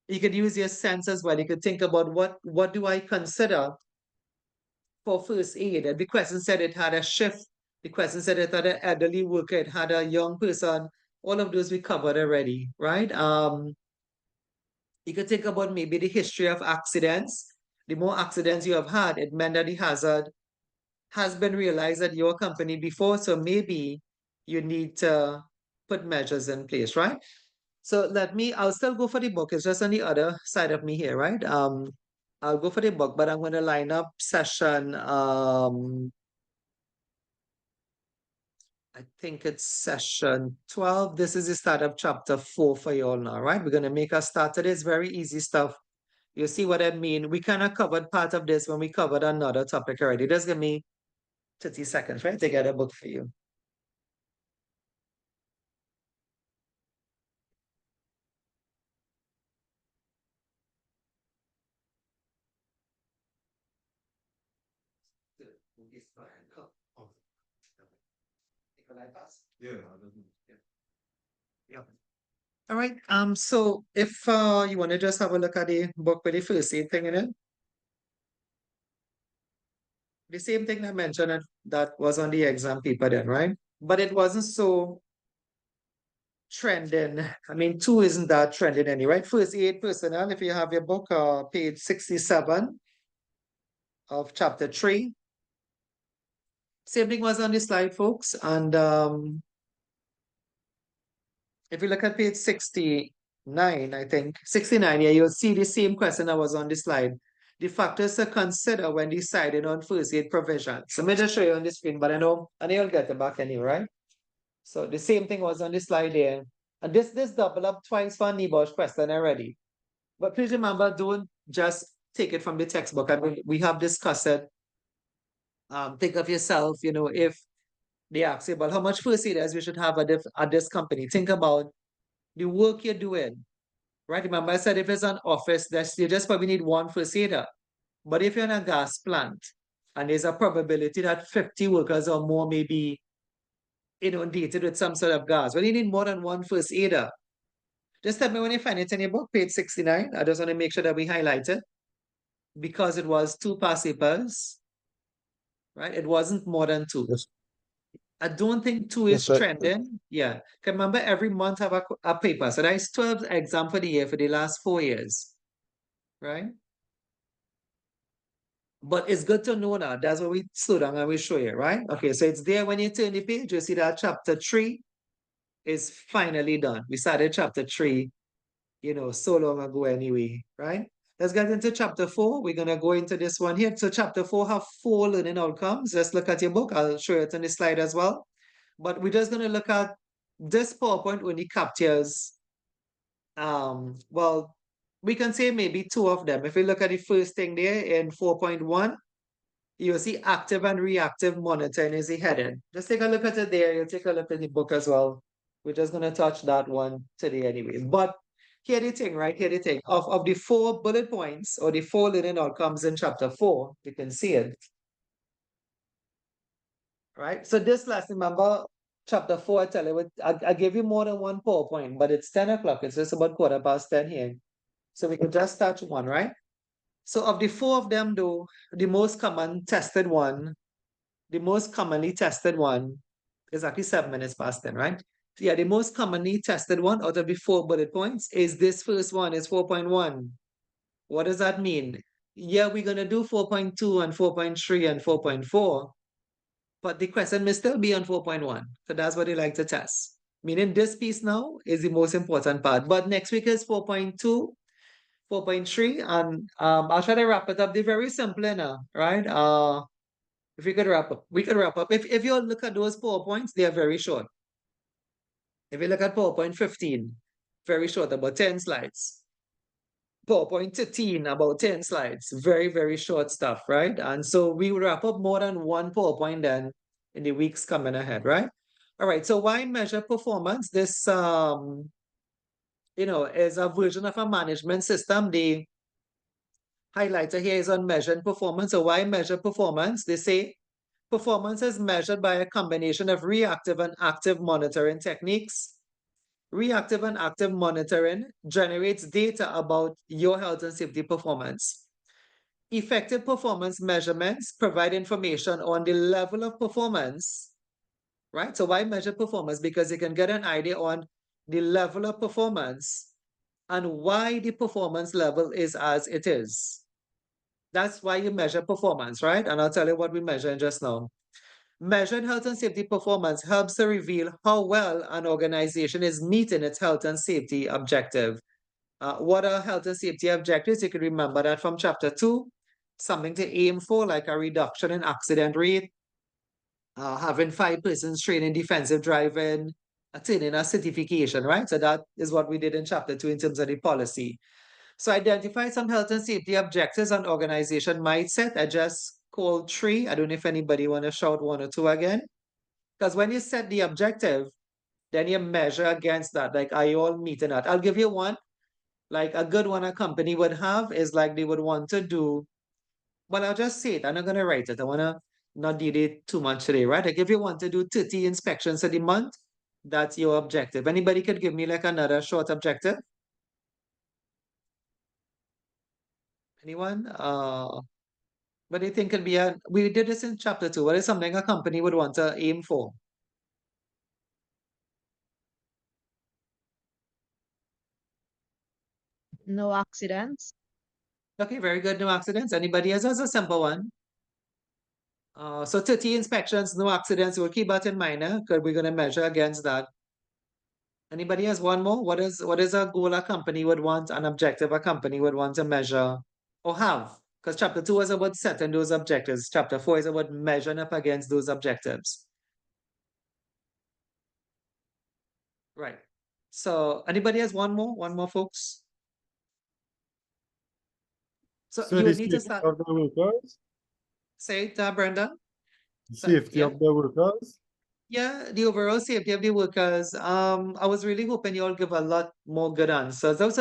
You could use your sense as well. You could think about what do I consider for first aid? And the question said it had a shift. The question said it had an elderly worker, it had a young person. All of those we covered already, right? You could think about maybe the history of accidents. The more accidents you have had, it meant that the hazard has been realized at your company before. So maybe you need to put measures in place, right? So I'll still go for the book. It's just on the other side of me here, right? I'll go for the book, but I'm going to line up session, I think it's session 12. This is the start of chapter 4 for you all now, right? We're going to make a start to this. Very easy stuff. You see what I mean? We kind of covered part of this when we covered another topic already. Just give me 30 seconds, right, to get a book for you. Yeah. All right. So if you want to just have a look at the book with the first aid thing in it, the same thing I mentioned that was on the exam paper then, right? But it wasn't so trending. I mean, 2 isn't that trending anyway, right? First aid personnel, if you have your book, page 67 of chapter 3. Same thing was on the slide, folks. And if you look at page 69, I think, 69, yeah, you'll see the same question that was on the slide. The factors to consider when deciding on first aid provisions. So let me just show you on the screen, but I know you'll get it back anyway, right? So the same thing was on the slide there. And this double up twice for NEBOSH question already. But please remember, don't just take it from the textbook. I mean, we have discussed it. Think of yourself, if they ask you about how much first aiders we should have at this company, think about the work you're doing, right? Remember I said if it's an office, you just probably need one first aider. But if you're in a gas plant and there's a probability that 50 workers or more may be inundated with some sort of gas, well, you need more than one first aider. Just tell me when you find it in your book, page 69. I just want to make sure that we highlight it because it was 2 participants, right? It wasn't more than 2. Yes. I don't think 2 Yes, is sir. trending. Yeah. Can remember every month have a paper. So that's 12 exam for the year for the last 4 years, right? But it's good to know now. That's what we slow down and we show you, right? Okay, so it's there when you turn the page, you see that chapter 3 is finally done. We started chapter 3, so long ago anyway, right? Let's get into chapter 4. We're gonna go into this one here. So chapter 4 have 4 learning outcomes. Let's look at your book. I'll show it on the slide as well. But we're just gonna look at this PowerPoint only captures, well, we can say maybe 2 of them. If we look at the first thing there in 4.1, you'll see active and reactive monitoring is the heading. Just take a look at it there. You'll take a look at the book as well. We're just going to touch that one today anyway. But here the thing, right? Here the thing. Of the 4 bullet points or the 4 learning outcomes in chapter 4, you can see it. right? So this lesson, remember chapter 4, I tell you, I gave you more than one PowerPoint, but it's 10 o'clock. It's just about 10:15 here. So we could just touch one, right? So of the four of them, though, the most common tested one, the most commonly tested one is actually 7 minutes past 10, right? So yeah, the most commonly tested one out of the 4 bullet points is this first one, is 4.1. What does that mean? Yeah, we're going to do 4.2 and 4.3 and 4.4, but the question may still be on 4.1. So that's what they like to test. Meaning this piece now is the most important part. But next week is 4.2, 4.3, and I'll try to wrap it up. They're very simple now, right? If we could wrap up, we could wrap up. If you look at those PowerPoints, they are very short. If you look at PowerPoint 15, very short, about 10 slides. PowerPoint 13, about 10 slides. Very, very short stuff, right? And so we will wrap up more than one PowerPoint then in the weeks coming ahead, right? All right, so why measure performance? This, is a version of a management system. The highlighter here is on measuring performance. So why measure performance? They say performance is measured by a combination of reactive and active monitoring techniques. Reactive and active monitoring generates data about your health and safety performance. Effective performance measurements provide information on the level of performance, right? So why measure performance? Because you can get an idea on the level of performance and why the performance level is as it is. That's why you measure performance, right? And I'll tell you what we measure in just now. Measured health and safety performance helps to reveal how well an organization is meeting its health and safety objective. What are health and safety objectives? You can remember that from chapter 2, something to aim for, like a reduction in accident rate, having 5 persons training defensive driving, attaining a certification, right? So that is what we did in chapter 2 in terms of the policy. So identify some health and safety objectives and organization mindset. I just called 3. I don't know if anybody want to shout 1 or 2 again. Because when you set the objective, then you measure against that. Like, are you all meeting that? I'll give you one. Like a good one a company would have is like they would want to do, well, I'll just say it. I'm not going to write it. I want to not deal it too much today, right? Like if you want to do 30 inspections a month, that's your objective. Anybody could give me like another short objective? Anyone? What do you think could be we did this in chapter 2. What is something a company would want to aim for? No accidents. Okay, very good. No accidents. Anybody else? That's a simple one. So 30 inspections, no accidents. We'll keep that in mind, because we're going to measure against that. Anybody has one more? What is a goal a company would want, an objective a company would want to measure or have? Because chapter 2 is about setting those objectives. Chapter 4 is about measuring up against those objectives. Right. So anybody has one more? One more, folks? So So you the would need to safety start. of the workers, Say it, Brenda. the safety Yeah. of the workers. Yeah, the overall safety of the workers. I was really hoping you all give a lot more good answers. Those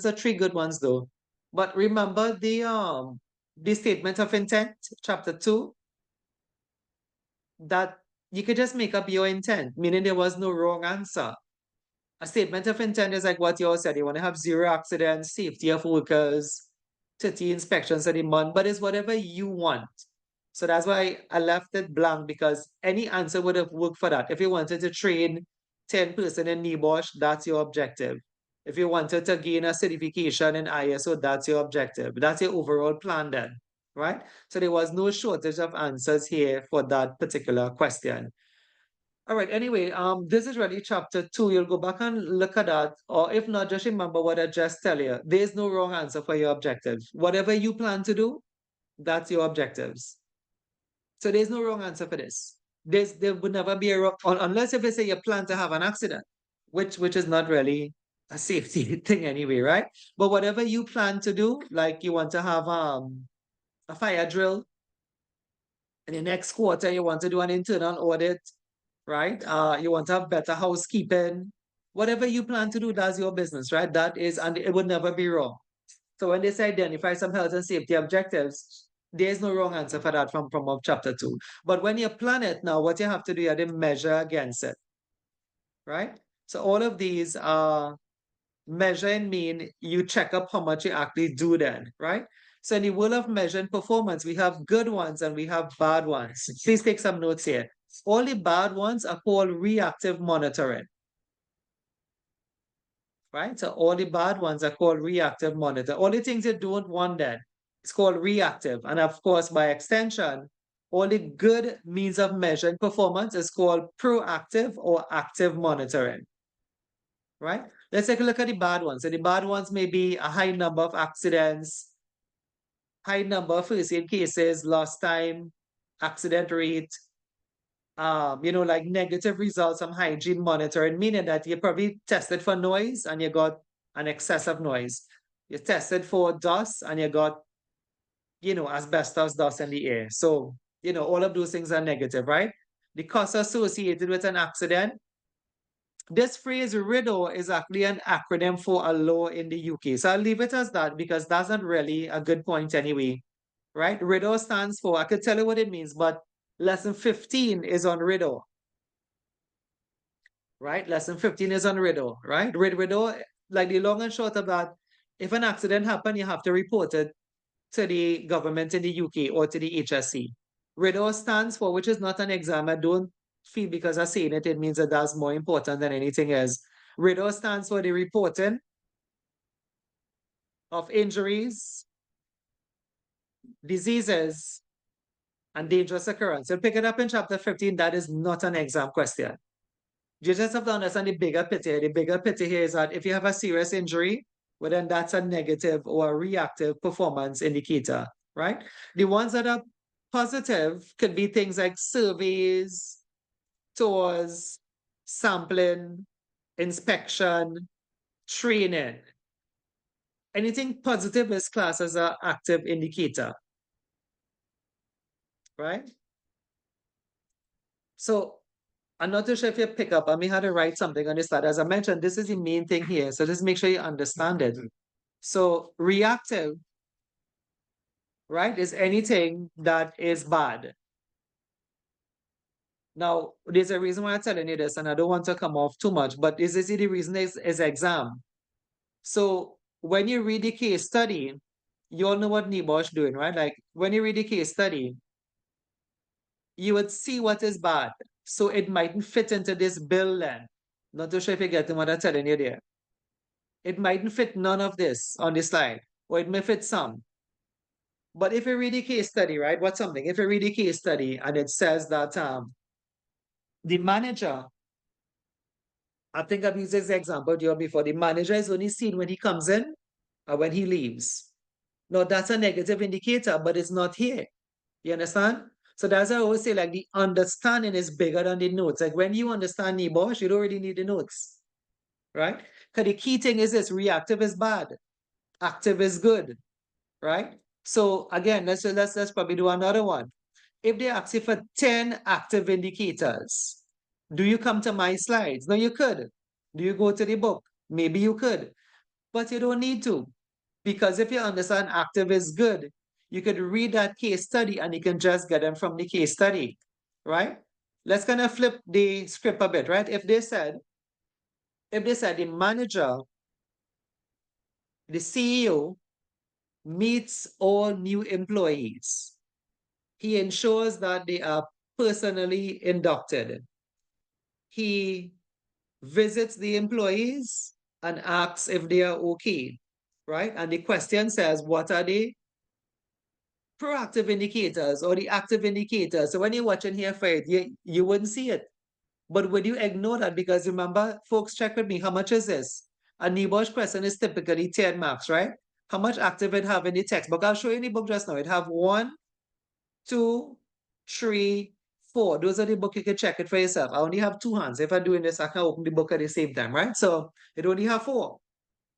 are 3 good ones though. But remember the statement of intent, chapter 2, that you could just make up your intent, meaning there was no wrong answer. A statement of intent is like what you all said. You want to have 0 accidents, safety of workers, 30 inspections a month, but it's whatever you want. So that's why I left it blank, because any answer would have worked for that. If you wanted to train 10% in NEBOSH, that's your objective. If you wanted to gain a certification in ISO, that's your objective. That's your overall plan then, right? So there was no shortage of answers here for that particular question. All right, anyway, this is really chapter 2. You'll go back and look at that, or if not, just remember what I just tell you. There's no wrong answer for your objectives. Whatever you plan to do, that's your objectives. So there's no wrong answer for this. There would never be a wrong, unless if you say you plan to have an accident, which is not really a safety thing anyway, right? But whatever you plan to do, like you want to have a fire drill, in the next quarter you want to do an internal audit, right? You want to have better housekeeping. Whatever you plan to do, that's your business, right? That is, and it would never be wrong. So when they say identify some health and safety objectives, there's no wrong answer for that from of chapter 2. But when you plan it now, what you have to do, you have to measure against it. Right? So all of these are measure and mean you check up how much you actually do then, right? So in the world of measuring performance, we have good ones and we have bad ones. Please take some notes here. All the bad ones are called reactive monitoring. Right? So all the bad ones are called reactive monitoring. All the things you don't want then, it's called reactive. And of course, by extension, all the good means of measuring performance is called proactive or active monitoring. Right? Let's take a look at the bad ones. So the bad ones may be a high number of accidents, high number of first aid cases, lost time, accident rate, like negative results from hygiene monitoring, meaning that you probably tested for noise and you got an excessive noise. You tested for dust and you got, asbestos dust in the air. So, all of those things are negative, right? The cost associated with an accident. This phrase RIDDO is actually an acronym for a law in the UK. So I'll leave it as that because that's not really a good point anyway, right? RIDDO stands for, I could tell you what it means, but lesson 15 is on RIDDO, right? Lesson 15 is on RIDDO, right? RIDDO, like the long and short of that, if an accident happened, you have to report it to the government in the UK or to the HSC. RIDDO stands for, which is not an exam. I don't feel because I'm saying it means that that's more important than anything else. RIDDO stands for the reporting of injuries, diseases, and dangerous occurrence. So pick it up in chapter 15, that is not an exam question. You just have to understand the bigger picture. The bigger picture here is that if you have a serious injury, well, then that's a negative or a reactive performance indicator, right? The ones that are positive could be things like surveys, tours, sampling, inspection, training. Anything positive is classed as an active indicator, right? So I'm not too sure if you pick up, I may have to write something on this slide. As I mentioned, this is the main thing here. So just make sure you understand it. So reactive, right, is anything that is bad. Now, there's a reason why I'm telling you this, and I don't want to come off too much, but this is the reason is exam. So when you read the case study, you all know what NIBOSH doing, right? Like when you read the case study, you would see what is bad. So it mightn't fit into this bill then. Not too sure if you're getting what I'm telling you there. It mightn't fit none of this on this slide, or it may fit some. But if you read the case study, right, what's something? If you read the case study and it says that the manager, I think I've used this example here before, the manager is only seen when he comes in or when he leaves. Now that's a negative indicator, but it's not here. You understand? So that's why I always say, like, the understanding is bigger than the notes. Like when you understand NIBOSH, you don't really need the notes, right? Because the key thing is this: reactive is bad, active is good, right? So again, let's probably do another one. If they ask you for 10 active indicators, do you come to my slides? No, you could. Do you go to the book? Maybe you could, but you don't need to, because if you understand active is good, you could read that case study and you can just get them from the case study, right? Let's kind of flip the script a bit, right? If they said the manager, the CEO meets all new employees, he ensures that they are personally inducted. He visits the employees and asks if they are okay, right? And the question says, what are the proactive indicators or the active indicators? So when you're watching here for it, you wouldn't see it. But would you ignore that? Because remember, folks, check with me, how much is this? A NIBOSH question is typically 10 marks, right? How much active it have in the textbook? I'll show you in the book just now. It have 1, 2, 3, 4. Those are the book. You can check it for yourself. I only have 2 hands. If I'm doing this, I can open the book at the same time, right? So it only have 4.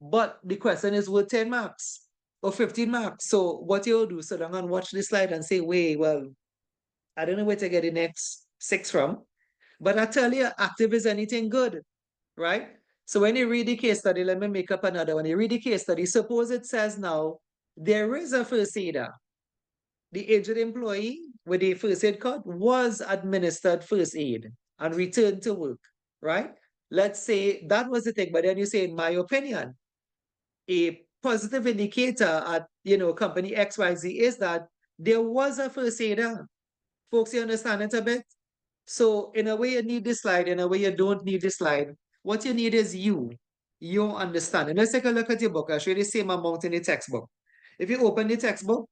But the question is worth 10 marks or 15 marks. So what you'll do, sit down and watch the slide and say, wait, well, I don't know where to get the next 6 from. But I tell you, active is anything good, right? So when you read the case study, let me make up another one. You read the case study, suppose it says now, there is a first aider. the injured employee with a first aid card was administered first aid and returned to work, right? Let's say that was the thing, but then you say, in my opinion, a positive indicator at company XYZ is that there was a first aider. Folks, you understand it a bit? So in a way you need this slide, in a way you don't need this slide. What you need is your understanding. Let's take a look at your book. I'll show you the same amount in the textbook. If you open the textbook,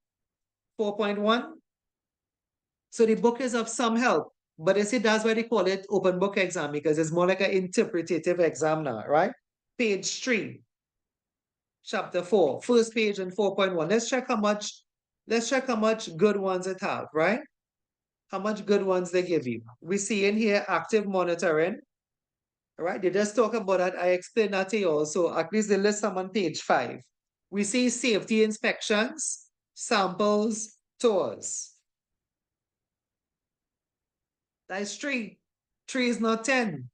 4.1, so the book is of some help, but you see that's why they call it open book exam, because it's more like an interpretative exam now, right? Page 3, chapter 4, first page and 4.1. Let's check how much good ones it have, right? How much good ones they give you. We see in here active monitoring, right? They just talk about that. I explained that to you also. At least they list some on page 5. We see safety inspections, samples, tours. That's 3. 3 is not 10.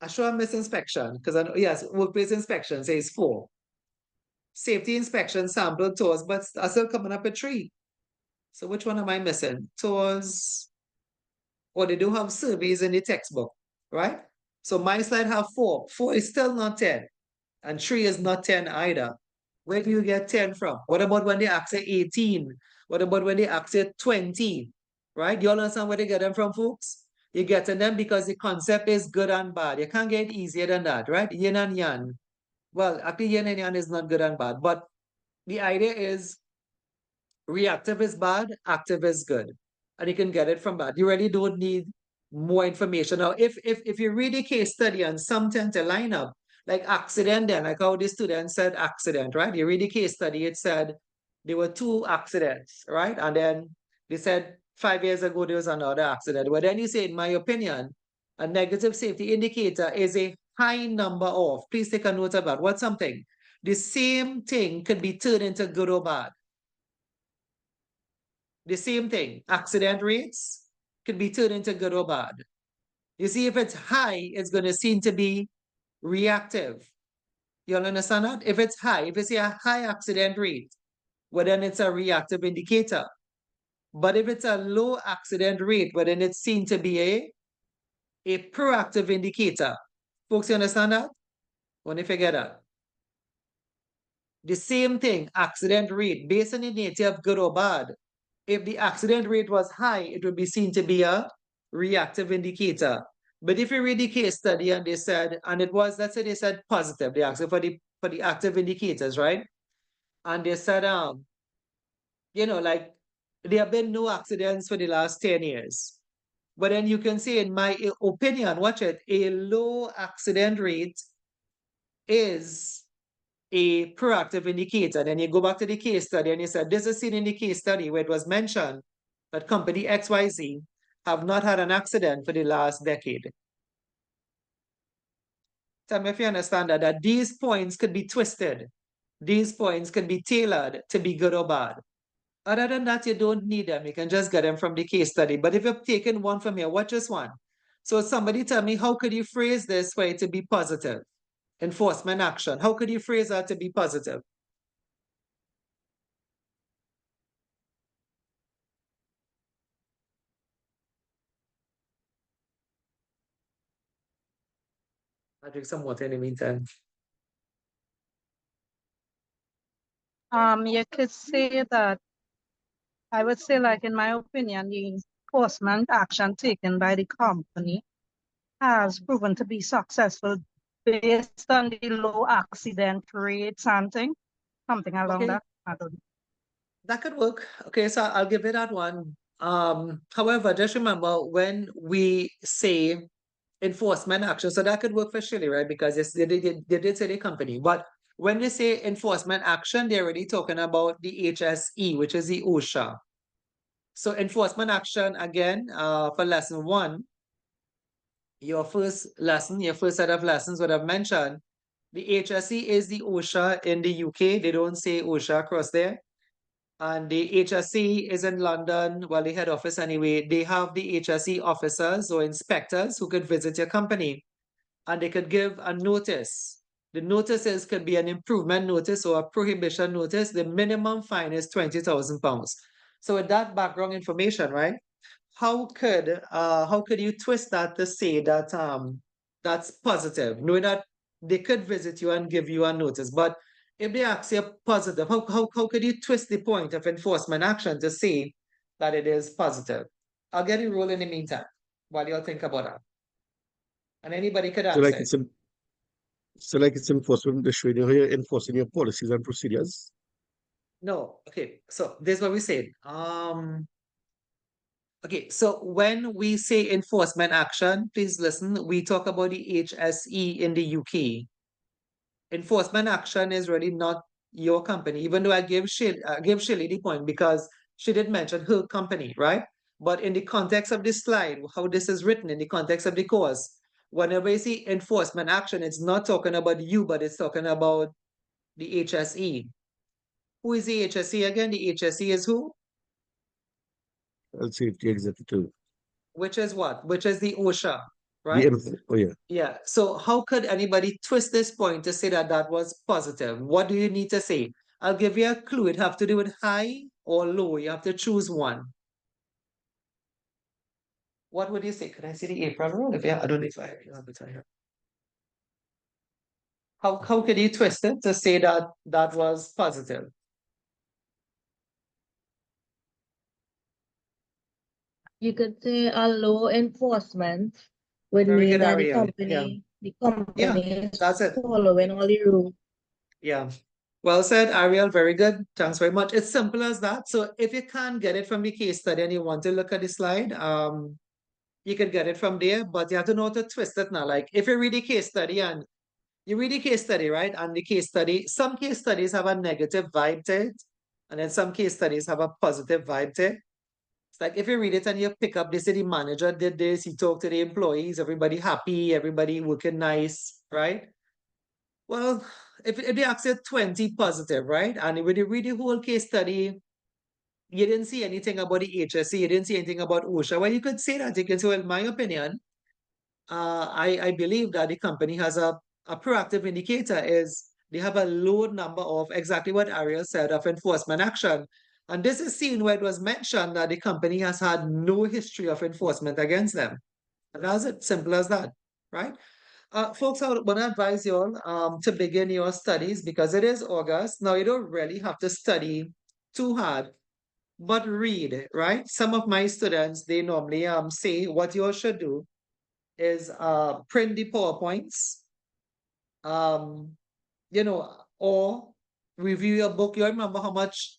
I show a miss inspection because I know, yes, workplace inspection says 4. Safety inspection, sample, tours, but I still coming up with 3. So which one am I missing? Tours, or they do have surveys in the textbook, right? So my slide have 4. 4 is still not 10. And 3 is not 10 either. Where do you get 10 from? What about when they ask you 18? What about when they ask you 20? Right? You all understand where they get them from, folks? You're getting them because the concept is good and bad. You can't get easier than that, right? Yin and yang. Well, actually, yin and yang is not good and bad, but the idea is reactive is bad, active is good. And you can get it from that. You really don't need more information. Now, if you read a case study and some tend to line up, like accident, then like how the student said accident, right? You read the case study, it said there were 2 accidents, right? And then they said 5 years ago there was another accident. But then you say, in my opinion, a negative safety indicator is a high number of, please take a note of that. What's something? The same thing could be turned into good or bad. The same thing, accident rates could be turned into good or bad. You see, if it's high, it's going to seem to be reactive. You all understand that? If it's high, if it's a high accident rate, well, then it's a reactive indicator. But if it's a low accident rate, well, then it's seen to be a proactive indicator. Folks, you understand that? When you figure that. The same thing, accident rate, based on the nature of good or bad. If the accident rate was high, it would be seen to be a reactive indicator. But if you read the case study and they said, and it was, let's say they said positive, they asked for the active indicators, right? And they said, like there have been no accidents for the last 10 years. But then you can say, in my opinion, watch it, a low accident rate is a proactive indicator. Then you go back to the case study and you said, this is seen in the case study where it was mentioned that company XYZ have not had an accident for the last decade. Tell me if you understand that these points could be twisted. These points can be tailored to be good or bad. Other than that, you don't need them. You can just get them from the case study. But if you've taken one from here, what just one? So somebody tell me, how could you phrase this for it to be positive? Enforcement action. How could you phrase that to be positive? I'll drink some water in the meantime. You could say that, I would say, like, in my opinion, the enforcement action taken by the company has proven to be successful based on the low accident rate, something along Okay. that. I don't know. That could work. Okay, so I'll give it that one. However, just remember when we say enforcement action, so that could work for Chile, right? Because they did say the company, but when they say enforcement action, they're already talking about the HSE, which is the OSHA. So enforcement action, again, for lesson 1, your first set of lessons would have mentioned the HSE is the OSHA in the UK. They don't say OSHA across there. And the HSE is in London, well, the head office anyway. They have the HSE officers or inspectors who could visit your company and they could give a notice. The notices could be an improvement notice or a prohibition notice. The minimum fine is 20,000 pounds. So with that background information, right? How could you twist that to say that that's positive, knowing that they could visit you and give you a notice, but if they ask you positive, how could you twist the point of enforcement action to say that it is positive? I'll get it roll in the meantime while you think about that. And anybody could So answer like it. it's enforcement issue, you're enforcing your policies and procedures. No, okay, so this is what we said. Okay, so when we say enforcement action, please listen, we talk about the HSE in the UK. Enforcement action is really not your company, even though I give Shirley the point because she did mention her company, right? But in the context of this slide, how this is written in the context of the course, whenever you see enforcement action, it's not talking about you, but it's talking about the HSE. Who is the HSE again? The HSE is who? Health safety executive. Which is what? Which is the OSHA, The right? oh yeah. Yeah. So how could anybody twist this point to say that that was positive? What do you need to say? I'll give you a clue. It have to do with high or low. You have to choose one. What would you say? Can I see the April rule? If I don't know if I have it here. How could you twist it to say that that was positive? You could say a low enforcement would Very mean good, that the Ariel. company is That's it. following all the rules. Yeah. Well said, Ariel. Very good. Thanks very much. It's simple as that. So if you can't get it from the case study and you want to look at the slide, you can get it from there, but you have to know how to twist it now. Like if you read the case study and you read the case study, right? And the case study, some case studies have a negative vibe to it, and then some case studies have a positive vibe to it. It's like if you read it and you pick up, they say the manager did this, he talked to the employees, everybody happy, everybody working nice, right? Well, if they ask you 20 positive, right? And when you read the whole case study, you didn't see anything about the HSE, you didn't see anything about OSHA. Well, you could say that. You can say, well, in my opinion, I believe that the company has a proactive indicator is they have a low number of exactly what Ariel said of enforcement action. And this is seen where it was mentioned that the company has had no history of enforcement against them. And that's it, simple as that, right? Folks, I want to advise you all to begin your studies because it is August. Now, you don't really have to study too hard, but read, right? Some of my students, they normally say what you all should do is print the PowerPoints, you know, or review your book. You remember how much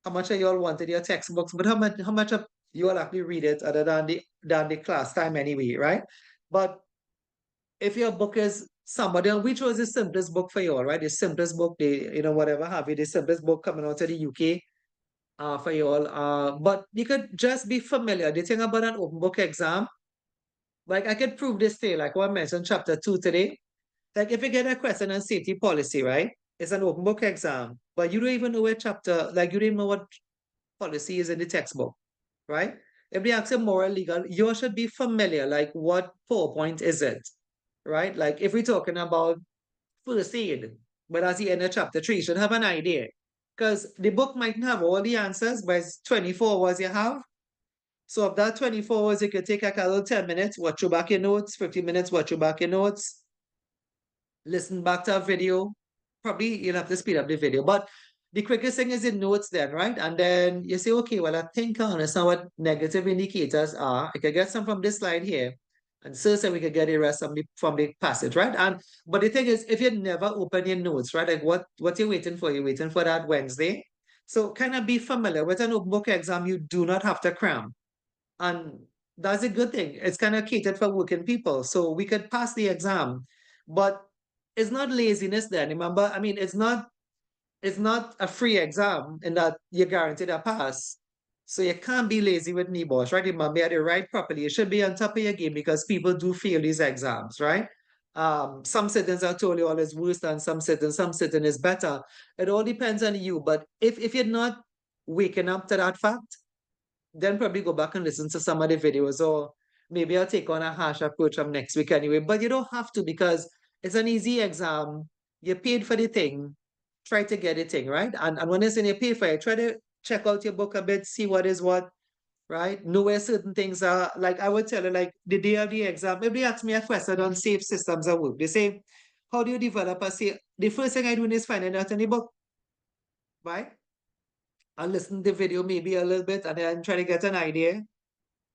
of you all wanted your textbooks, but how much of you all actually read it other than the class time anyway, right? But if your book is somebody, which was the simplest book for you all, right? The simplest book, whatever have you, the simplest book coming out of the UK for you all. But you could just be familiar. The thing about an open book exam, like I could prove this to you, like what I mentioned chapter 2 today. Like if you get a question on safety policy, right? It's an open book exam, but you don't even know what chapter, like you don't even know what policy is in the textbook, right? If they ask you moral legal, you should be familiar, like what PowerPoint is it, right? Like if we're talking about first aid, but at the end of chapter 3, you should have an idea. Because the book mightn't have all the answers, but it's 24 hours you have. So of that 24 hours, you could take like a little 10 minutes, watch you back your notes, 15 minutes, watch you back your notes, listen back to a video. Probably you'll have to speed up the video, but the quickest thing is in notes then, right? And then you say, okay, well, I think I understand what negative indicators are. I could get some from this slide here. And so we could get the rest from the passage, right? But the thing is, if you never open your notes, right? Like what you're waiting for? You're waiting for that Wednesday. So kind of be familiar with an open book exam. You do not have to cram. And that's a good thing. It's kind of catered for working people. So we could pass the exam, but it's not laziness then. Remember, I mean, it's not a free exam in that you're guaranteed a pass. So you can't be lazy with NEBOSH, right? Remember, you had to write properly. You should be on top of your game because people do fail these exams, right? Some sittings are totally always worse than some sitting is better. It all depends on you. But if you're not waking up to that fact, then probably go back and listen to some of the videos, or maybe I'll take on a harsh approach from next week anyway. But you don't have to because it's an easy exam. you paid for the thing, try to get the thing, right? And when it's in you pay for it, try to check out your book a bit, see what is what, right? Know where certain things are. Like I would tell you, like the day of the exam, if they ask me a question on safe systems at work, they say, how do you develop a safe? The first thing I do is finding out in the book, right? I'll listen to the video maybe a little bit and then try to get an idea,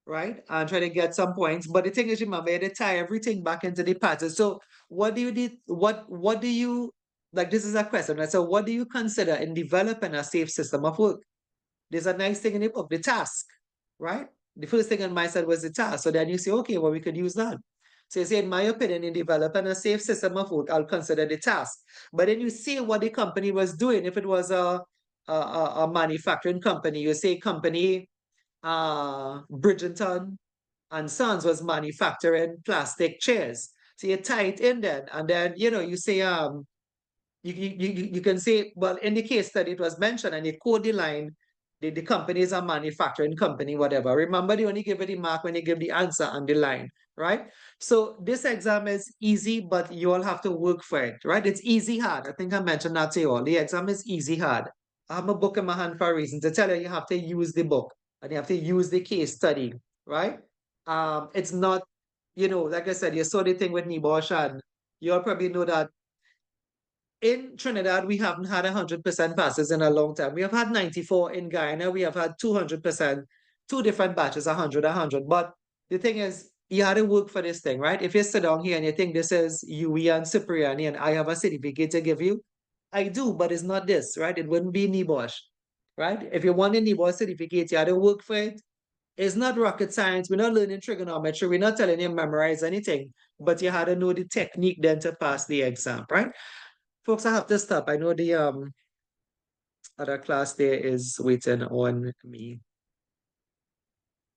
right? And try to get some points. But the thing is, remember, they tie everything back into the pattern. So what do you need? What do you like? This is a question, right? So what do you consider in developing a safe system of work? There's a nice thing in the book, the task, right? The first thing on my side was the task. So then you say, okay, well, we could use that. So you say, in my opinion, in developing a safe system of work, I'll consider the task. But then you see what the company was doing. If it was a manufacturing company, you say company Bridgerton and Sons was manufacturing plastic chairs. So you tie it in then, and then you say you can say, well, in the case study it was mentioned, and you code the line, the company is a manufacturing company, whatever. Remember, they only give it the mark when you give the answer on the line, right? So this exam is easy, but you all have to work for it, right? It's easy hard. I think I mentioned that to you all. The exam is easy hard. I have a book in my hand for a reason, to tell you have to use the book and you have to use the case study, right? It's not, like I said, you saw the thing with NEBOSH, and you all probably know that in Trinidad, we haven't had 100% passes in a long time. We have had 94 in Guyana. We have had 200%, two different batches, 100, 100. But the thing is, you had to work for this thing, right? If you sit down here and you think this is UE and Cipriani and I have a certificate to give you, I do, but it's not this, right? It wouldn't be NEBOSH, right? If you want a NEBOSH certificate, you had to work for it. It's not rocket science. We're not learning trigonometry. We're not telling you memorize anything, but you had to know the technique then to pass the exam, right? Folks, I have to stop. I know the other class there is waiting on me.